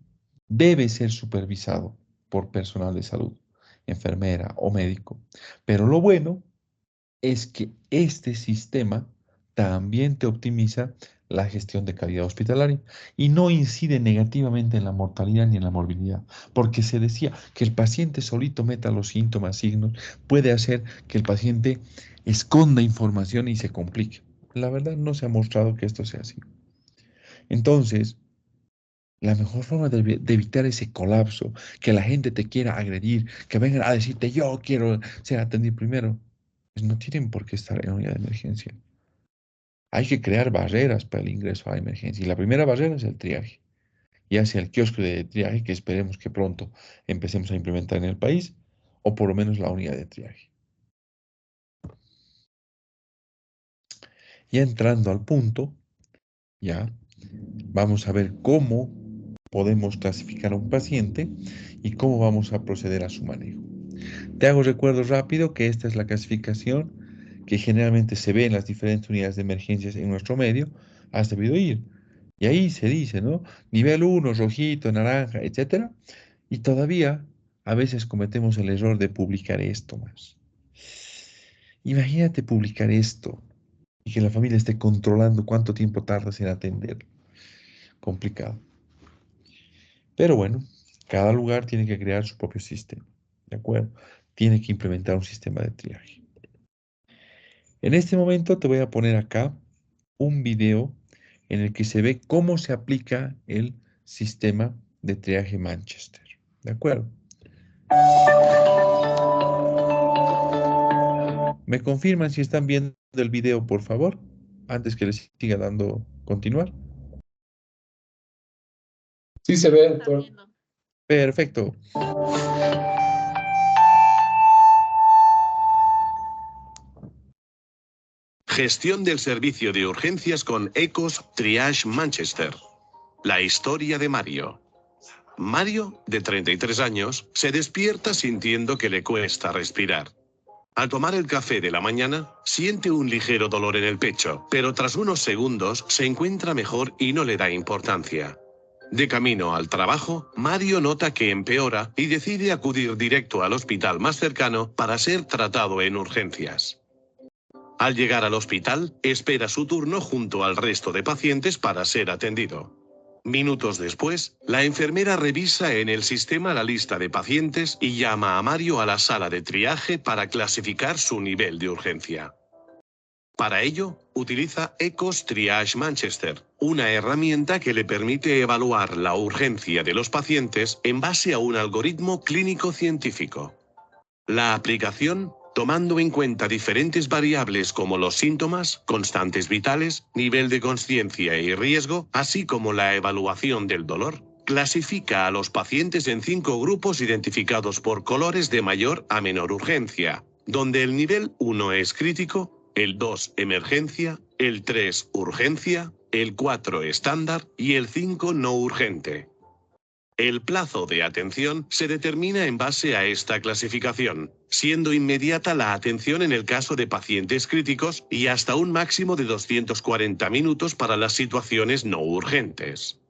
Debe ser supervisado por personal de salud, enfermera o médico. Pero lo bueno es que este sistema también te optimiza la gestión de calidad hospitalaria y no incide negativamente en la mortalidad ni en la morbilidad, porque se decía que el paciente solito meta los síntomas, signos, puede hacer que el paciente esconda información y se complique. La verdad no se ha mostrado que esto sea así. Entonces, la mejor forma de evitar ese colapso, que la gente te quiera agredir, que vengan a decirte yo quiero ser atendido primero, pues no tienen por qué estar en unidad de emergencia. Hay que crear barreras para el ingreso a emergencia. Y la primera barrera es el triaje. Ya sea el kiosco de triaje, que esperemos que pronto empecemos a implementar en el país, o por lo menos la unidad de triaje. Ya entrando al punto, ya vamos a ver cómo podemos clasificar a un paciente y cómo vamos a proceder a su manejo. Te hago recuerdo rápido que esta es la clasificación que generalmente se ve en las diferentes unidades de emergencias en nuestro medio. Has debido ir. Y ahí se dice, ¿no? Nivel 1, rojito, naranja, etcétera. Y todavía a veces cometemos el error de publicar esto más. Imagínate publicar esto y que la familia esté controlando cuánto tiempo tardas en atender. Complicado. Pero bueno, cada lugar tiene que crear su propio sistema. ¿De acuerdo? Tiene que implementar un sistema de triaje. En este momento te voy a poner acá un video en el que se ve cómo se aplica el sistema de triaje Manchester. ¿De acuerdo? ¿Me confirman si están viendo el video, por favor? Antes que les siga dando continuar. Sí se ve, Está doctor. viendo. Perfecto. Gestión del servicio de urgencias con Ecos Triage Manchester. La historia de Mario. Mario, de 33 años, se despierta sintiendo que le cuesta respirar. Al tomar el café de la mañana, siente un ligero dolor en el pecho, pero tras unos segundos se encuentra mejor y no le da importancia. De camino al trabajo, Mario nota que empeora y decide acudir directo al hospital más cercano para ser tratado en urgencias. Al llegar al hospital, espera su turno junto al resto de pacientes para ser atendido. Minutos después, la enfermera revisa en el sistema la lista de pacientes y llama a Mario a la sala de triaje para clasificar su nivel de urgencia. Para ello, utiliza Ecos Triage Manchester, una herramienta que le permite evaluar la urgencia de los pacientes en base a un algoritmo clínico científico. La aplicación, tomando en cuenta diferentes variables como los síntomas, constantes vitales, nivel de consciencia y riesgo, así como la evaluación del dolor, clasifica a los pacientes en 5 grupos identificados por colores de mayor a menor urgencia, donde el nivel 1 es crítico, el 2 emergencia, el 3 urgencia, el 4 estándar y el 5 no urgente. El plazo de atención se determina en base a esta clasificación, siendo inmediata la atención en el caso de pacientes críticos y hasta un máximo de 240 minutos para las situaciones no urgentes.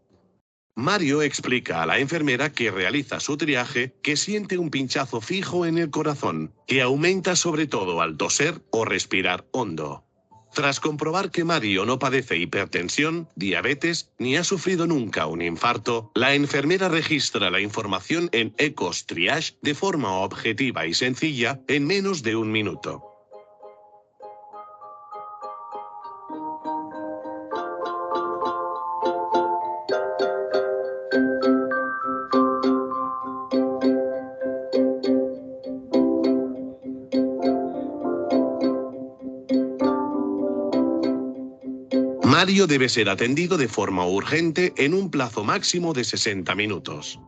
Mario explica a la enfermera que realiza su triaje que siente un pinchazo fijo en el corazón, que aumenta sobre todo al toser o respirar hondo. Tras comprobar que Mario no padece hipertensión, diabetes, ni ha sufrido nunca un infarto, la enfermera registra la información en Ecos Triage de forma objetiva y sencilla en menos de un minuto. Mario debe ser atendido de forma urgente en un plazo máximo de 60 minutos.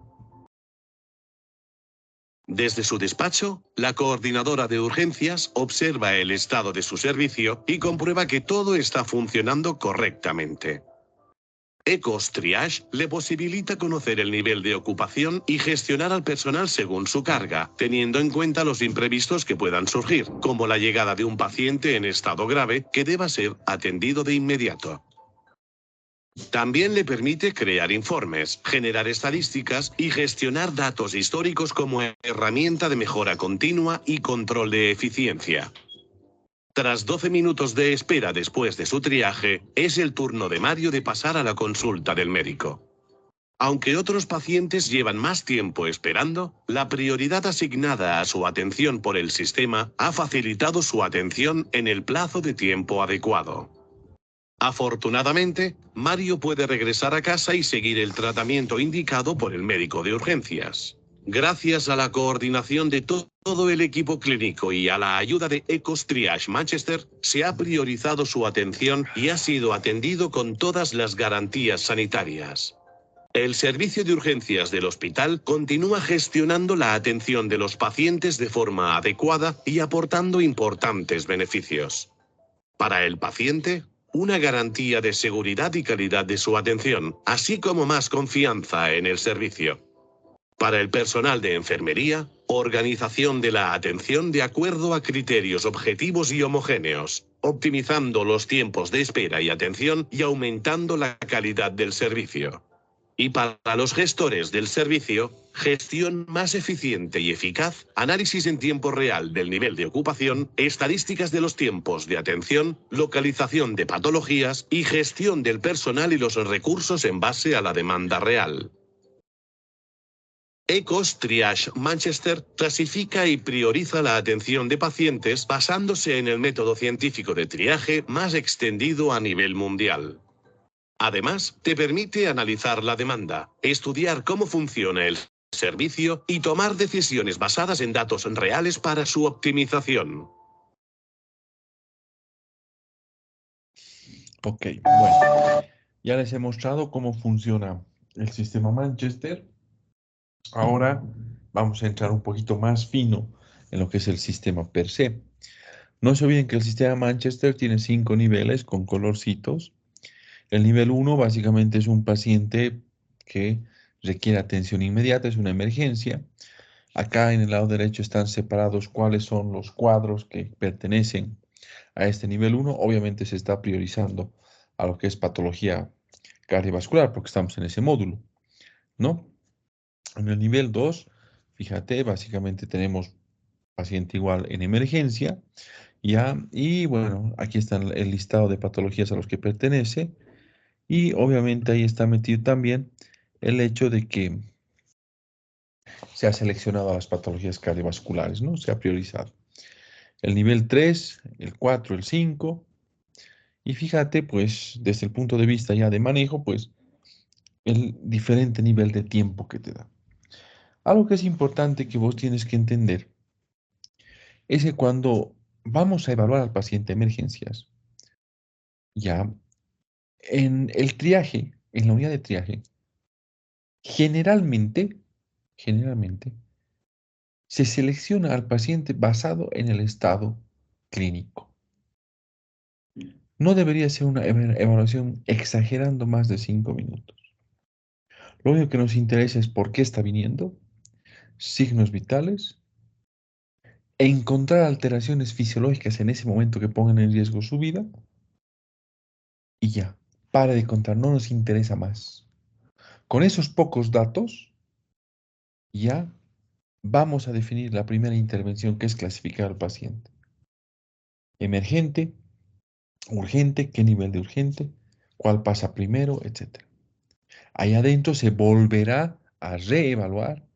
Desde su despacho, la coordinadora de urgencias observa el estado de su servicio y comprueba que todo está funcionando correctamente. Ecos Triage le posibilita conocer el nivel de ocupación y gestionar al personal según su carga, teniendo en cuenta los imprevistos que puedan surgir, como la llegada de un paciente en estado grave que deba ser atendido de inmediato. También le permite crear informes, generar estadísticas y gestionar datos históricos como herramienta de mejora continua y control de eficiencia. Tras 12 minutos de espera después de su triaje, es el turno de Mario de pasar a la consulta del médico. Aunque otros pacientes llevan más tiempo esperando, la prioridad asignada a su atención por el sistema ha facilitado su atención en el plazo de tiempo adecuado. Afortunadamente, Mario puede regresar a casa y seguir el tratamiento indicado por el médico de urgencias. Gracias a la coordinación de todo el equipo clínico y a la ayuda de Ecos Triage Manchester, se ha priorizado su atención y ha sido atendido con todas las garantías sanitarias. El servicio de urgencias del hospital continúa gestionando la atención de los pacientes de forma adecuada y aportando importantes beneficios. Para el paciente, una garantía de seguridad y calidad de su atención, así como más confianza en el servicio. Para el personal de enfermería, organización de la atención de acuerdo a criterios objetivos y homogéneos, optimizando los tiempos de espera y atención y aumentando la calidad del servicio. Y para los gestores del servicio, gestión más eficiente y eficaz, análisis en tiempo real del nivel de ocupación, estadísticas de los tiempos de atención, localización de patologías y gestión del personal y los recursos en base a la demanda real. ECOS Triage Manchester clasifica y prioriza la atención de pacientes basándose en el método científico de triaje más extendido a nivel mundial. Además, te permite analizar la demanda, estudiar cómo funciona el servicio y tomar decisiones basadas en datos reales para su optimización. Ok, bueno, ya les he mostrado cómo funciona el sistema Manchester. Ahora vamos a entrar un poquito más fino en lo que es el sistema per se. No se olviden que el sistema Manchester tiene 5 niveles con colorcitos. El nivel 1 básicamente es un paciente que requiere atención inmediata, es una emergencia. Acá en el lado derecho están separados cuáles son los cuadros que pertenecen a este nivel 1. Obviamente se está priorizando a lo que es patología cardiovascular porque estamos en ese módulo, ¿no? En el nivel 2, fíjate, básicamente tenemos paciente igual en emergencia, ¿ya? Y bueno, aquí está el listado de patologías a los que pertenece. Y obviamente ahí está metido también el hecho de que se ha seleccionado a las patologías cardiovasculares, ¿no? Se ha priorizado. El nivel 3, el 4, el 5. Y fíjate, pues, desde el punto de vista ya de manejo, pues, el diferente nivel de tiempo que te da. Algo que es importante que vos tienes que entender es que cuando vamos a evaluar al paciente de emergencias, ya en el triaje, en la unidad de triaje, generalmente, se selecciona al paciente basado en el estado clínico. No debería ser una evaluación exagerando más de 5 minutos. Lo único que nos interesa es por qué está viniendo, signos vitales, e encontrar alteraciones fisiológicas en ese momento que pongan en riesgo su vida, y ya, para de contar, no nos interesa más. Con esos pocos datos, ya vamos a definir la primera intervención, que es clasificar al paciente. Emergente, urgente, qué nivel de urgente, cuál pasa primero, etcétera. Ahí adentro se volverá a reevaluar,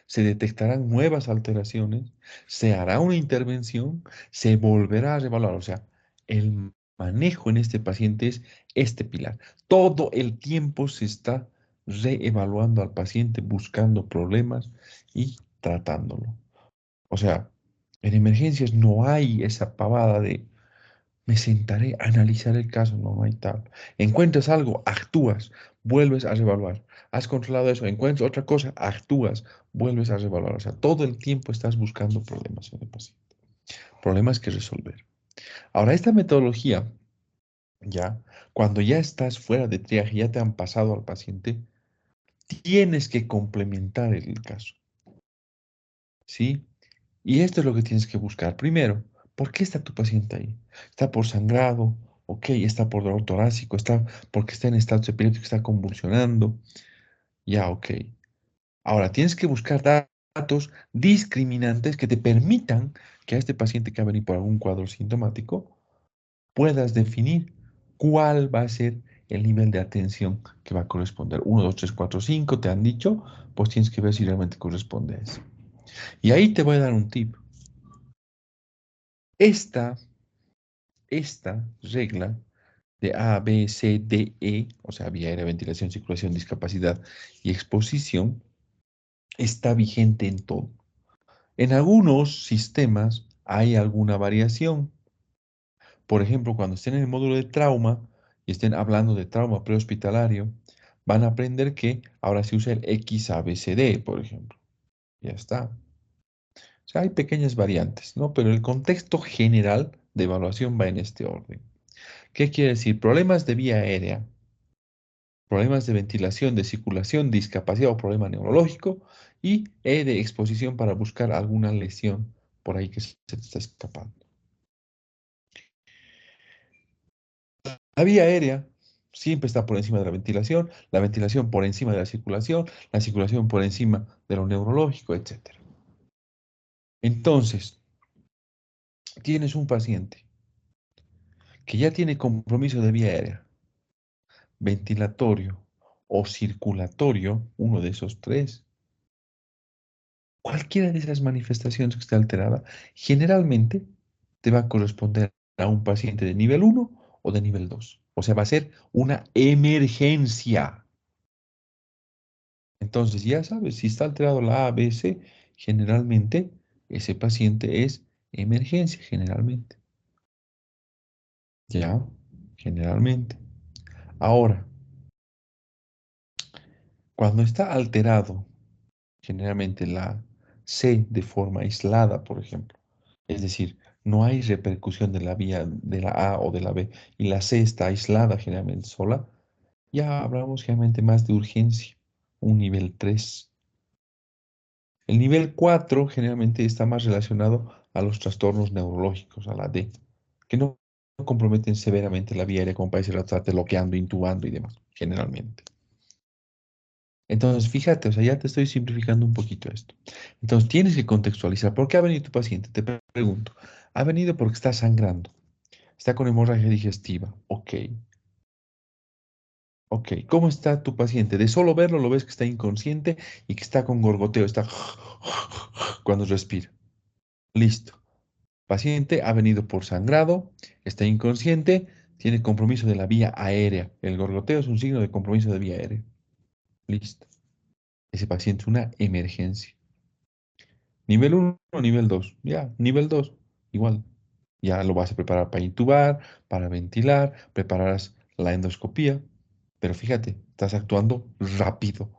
se detectarán nuevas alteraciones, se hará una intervención, se volverá a reevaluar. O sea, el manejo en este paciente es este pilar. Todo el tiempo se está reevaluando al paciente, buscando problemas y tratándolo. O sea, en emergencias no hay esa pavada de me sentaré a analizar el caso, no hay tal. Encuentras algo, actúas, vuelves a revaluar. Has controlado eso, encuentras otra cosa, actúas, vuelves a revaluar. O sea, todo el tiempo estás buscando problemas en el paciente, problemas que resolver. Ahora, esta metodología, ya, cuando ya estás fuera de triaje, ya te han pasado al paciente, tienes que complementar el caso, ¿sí? Y esto es lo que tienes que buscar. Primero, ¿por qué está tu paciente ahí? ¿Está por sangrado? Ok, está por dolor torácico, está porque está en estado epiléptico, está convulsionando. Ya, ok. Ahora, tienes que buscar datos discriminantes que te permitan que a este paciente que ha venido por algún cuadro sintomático puedas definir cuál va a ser el nivel de atención que va a corresponder. 1, 2, 3, 4, 5, te han dicho, pues tienes que ver si realmente corresponde a eso. Y ahí te voy a dar un tip. Esta regla de A, B, C, D, E, o sea, vía aérea, ventilación, circulación, discapacidad y exposición, está vigente en todo. En algunos sistemas hay alguna variación. Por ejemplo, cuando estén en el módulo de trauma y estén hablando de trauma prehospitalario, van a aprender que ahora se usa el XABCD, por ejemplo. Ya está. O sea, hay pequeñas variantes, ¿no? Pero el contexto general de evaluación va en este orden. ¿Qué quiere decir? Problemas de vía aérea, problemas de ventilación, de circulación, discapacidad o problema neurológico, y E de exposición para buscar alguna lesión por ahí que se te está escapando. La vía aérea siempre está por encima de la ventilación por encima de la circulación por encima de lo neurológico, etc. Entonces, tienes un paciente que ya tiene compromiso de vía aérea, ventilatorio o circulatorio, uno de esos tres. Cualquiera de esas manifestaciones que esté alterada, generalmente te va a corresponder a un paciente de nivel 1 o de nivel 2. O sea, va a ser una emergencia. Entonces, ya sabes, si está alterado la ABC, generalmente ese paciente es emergencia, generalmente. Ya, generalmente. Ahora, cuando está alterado, generalmente la C de forma aislada, por ejemplo, es decir, no hay repercusión de la vía de la A o de la B, y la C está aislada generalmente sola, ya hablamos generalmente más de urgencia, un nivel 3. El nivel 4 generalmente está más relacionado a los trastornos neurológicos, a la D, que no comprometen severamente la vía aérea como para que se la trate bloqueando, intubando y demás, generalmente. Entonces, fíjate, o sea, ya te estoy simplificando un poquito esto. Entonces, tienes que contextualizar. ¿Por qué ha venido tu paciente? Te pregunto. Ha venido porque está sangrando. Está con hemorragia digestiva. Ok. Ok. ¿Cómo está tu paciente? De solo verlo, lo ves que está inconsciente y que está con gorgoteo. Está cuando respira. Listo. Paciente ha venido por sangrado, está inconsciente, tiene compromiso de la vía aérea. El gorgoteo es un signo de compromiso de vía aérea. Listo. Ese paciente es una emergencia. Nivel 1 o nivel 2. Ya, nivel 2. Igual. Ya lo vas a preparar para intubar, para ventilar, prepararás la endoscopía. Pero fíjate, estás actuando rápido.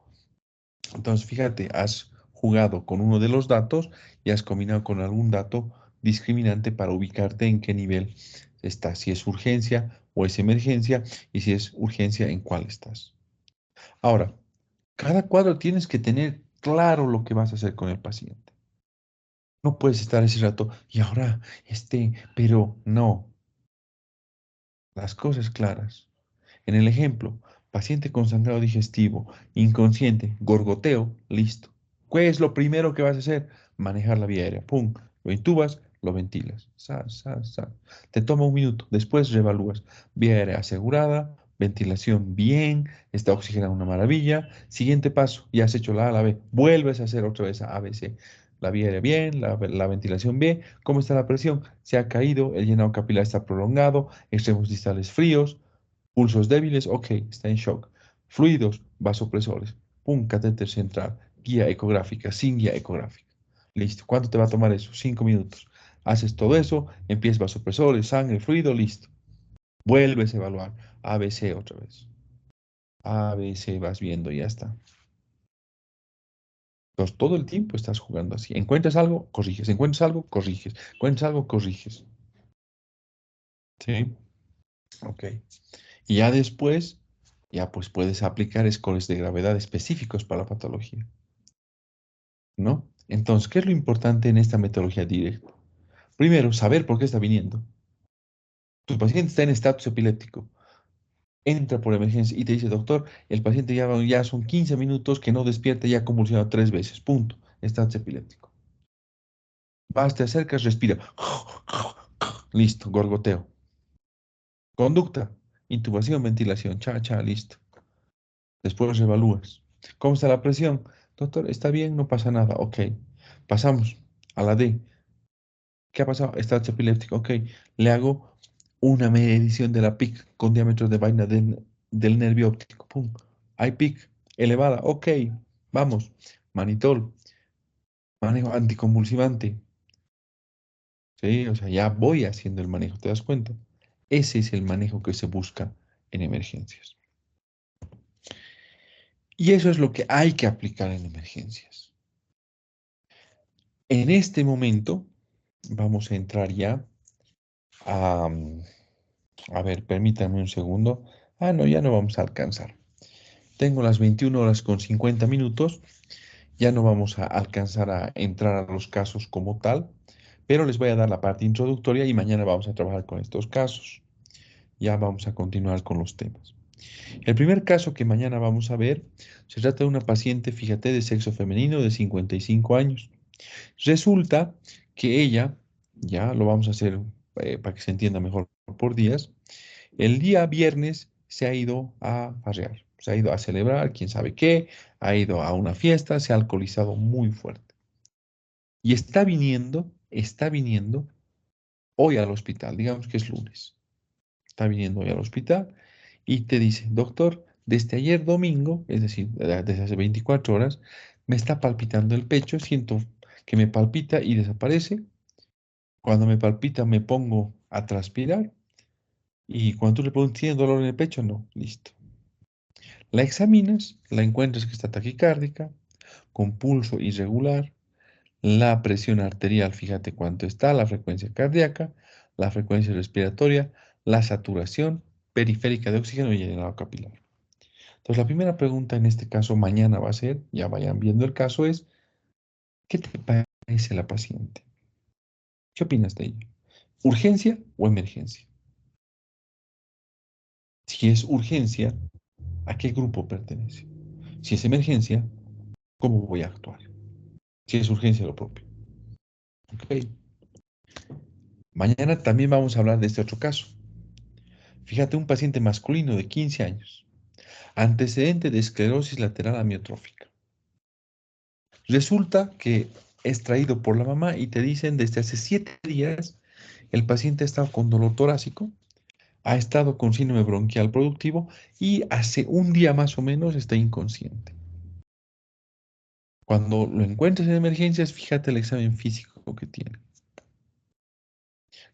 Entonces, fíjate, has jugado con uno de los datos y has combinado con algún dato discriminante para ubicarte en qué nivel estás. Si es urgencia o es emergencia y si es urgencia, en cuál estás. Ahora, cada cuadro tienes que tener claro lo que vas a hacer con el paciente. No puedes estar ese rato y ahora, pero no, las cosas claras. En el ejemplo, paciente con sangrado digestivo, inconsciente, gorgoteo, listo. ¿Qué es lo primero que vas a hacer? Manejar la vía aérea. Pum, lo intubas, lo ventilas. Sa, sa, sa. Te toma un minuto, después revalúas. Vía aérea asegurada, ventilación bien, está oxigenada una maravilla. Siguiente paso, ya has hecho la A, la B. Vuelves a hacer otra vez A, B, C. La vía aérea bien, la ventilación bien. ¿Cómo está la presión? Se ha caído, el llenado capilar está prolongado, extremos distales fríos. Pulsos débiles, ok, está en shock. Fluidos, vasopresores. Pum, catéter central. Guía ecográfica, sin guía ecográfica. Listo. ¿Cuánto te va a tomar eso? 5 minutos. Haces todo eso, empiezas vasopresores, sangre, fluido, listo. Vuelves a evaluar. ABC otra vez. ABC vas viendo, ya está. Entonces, todo el tiempo estás jugando así. Encuentras algo, corriges. Encuentras algo, corriges. Encuentras algo, corriges. ¿Sí? Ok. Y ya después, ya pues puedes aplicar scores de gravedad específicos para la patología, ¿no? Entonces, ¿qué es lo importante en esta metodología directa? Primero, saber por qué está viniendo. Tu paciente está en estatus epiléptico, entra por emergencia y te dice, doctor, el paciente ya son 15 minutos que no despierta, ya ha convulsionado 3 veces, punto, estatus epiléptico. Vas, te acercas, respira. Listo, gorgoteo. Conducta, intubación, ventilación, cha, cha, listo. Después evalúas. ¿Cómo está la presión? Doctor, está bien, no pasa nada. Ok. Pasamos a la D. ¿Qué ha pasado? Está epiléptico. Ok. Le hago una medición de la PIC con diámetro de vaina del nervio óptico. Pum. Hay PIC elevada. Ok. Vamos. Manitol. Manejo anticonvulsivante. Sí, o sea, ya voy haciendo el manejo. ¿Te das cuenta? Ese es el manejo que se busca en emergencias. Y eso es lo que hay que aplicar en emergencias. En este momento vamos a entrar ya a, a ver, permítanme un segundo. Ah, no, ya no vamos a alcanzar. Tengo las 21 horas con 50 minutos. Ya no vamos a alcanzar a entrar a los casos como tal, pero les voy a dar la parte introductoria y mañana vamos a trabajar con estos casos. Ya vamos a continuar con los temas. El primer caso que mañana vamos a ver se trata de una paciente, fíjate, de sexo femenino de 55 años. Resulta que ella, ya lo vamos a hacer para que se entienda mejor por días, el día viernes se ha ido a farrear, se ha ido a celebrar, quién sabe qué, ha ido a una fiesta, se ha alcoholizado muy fuerte. y está viniendo hoy al hospital, digamos que es lunes. Está viniendo hoy al hospital y te dice, doctor, desde ayer domingo, es decir, desde hace 24 horas, me está palpitando el pecho, siento que me palpita y desaparece. Cuando me palpita me pongo a transpirar y cuando tú le preguntas, ¿tienes dolor en el pecho? No, listo. La examinas, la encuentras que está taquicárdica, con pulso irregular, la presión arterial, fíjate cuánto está, la frecuencia cardíaca, la frecuencia respiratoria, la saturación periférica de oxígeno y el llenado capilar. Entonces, la primera pregunta en este caso mañana va a ser, ya vayan viendo el caso, es, ¿qué te parece la paciente? ¿Qué opinas de ella? ¿Urgencia o emergencia? Si es urgencia, ¿a qué grupo pertenece? Si es emergencia, ¿cómo voy a actuar? Si es urgencia, lo propio. ¿Ok? Mañana también vamos a hablar de este otro caso. Fíjate, un paciente masculino de 15 años, antecedente de esclerosis lateral amiotrófica. Resulta que es traído por la mamá y te dicen desde hace 7 días el paciente ha estado con dolor torácico, ha estado con síndrome bronquial productivo y hace un día más o menos está inconsciente. Cuando lo encuentres en emergencias, fíjate el examen físico que tiene.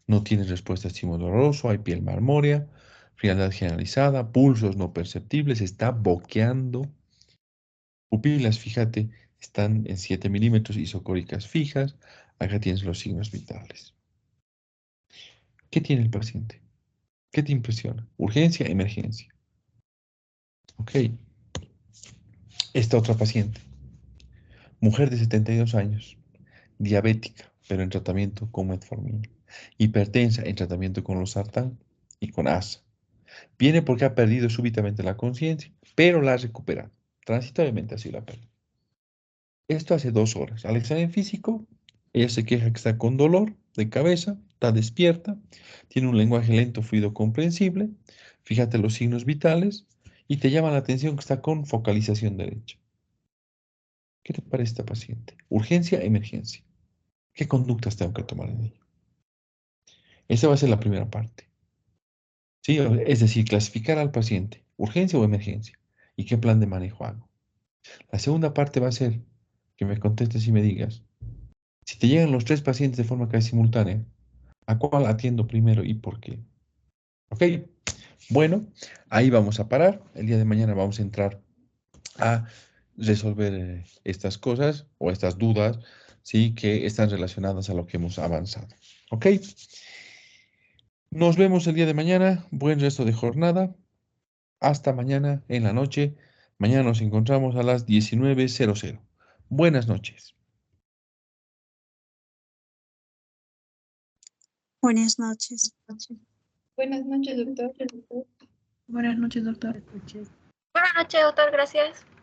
No tiene respuesta a estímulo doloroso, hay piel marmórea, frialdad generalizada, pulsos no perceptibles, está boqueando. Pupilas, fíjate, están en 7 milímetros isocóricas fijas. Acá tienes los signos vitales. ¿Qué tiene el paciente? ¿Qué te impresiona? Urgencia, emergencia. Ok. Esta otra paciente, mujer de 72 años, diabética, pero en tratamiento con metformina. Hipertensa, en tratamiento con losartán y con ASA. Viene porque ha perdido súbitamente la conciencia, pero la ha recuperado. Transitoriamente así la perdido. Esto hace 2 horas. Al examen físico, ella se queja que está con dolor de cabeza, está despierta, tiene un lenguaje lento, fluido, comprensible. Fíjate los signos vitales y te llama la atención que está con focalización derecha. ¿Qué te parece esta paciente? Urgencia, emergencia. ¿Qué conductas tengo que tomar en ella? Esa va a ser la primera parte. ¿Sí? Es decir, clasificar al paciente, urgencia o emergencia, y qué plan de manejo hago. La segunda parte va a ser que me contestes y me digas, si te llegan los 3 pacientes de forma casi simultánea, ¿a cuál atiendo primero y por qué? ¿Ok? Bueno, ahí vamos a parar. El día de mañana vamos a entrar a resolver estas cosas o estas dudas, ¿sí? Que están relacionadas a lo que hemos avanzado. ¿Ok? Nos vemos el día de mañana. Buen resto de jornada. Hasta mañana en la noche. Mañana nos encontramos a las 19:00. Buenas noches. Buenas noches. Buenas noches, doctor. Buenas noches, doctor. Buenas noches, doctor. Gracias.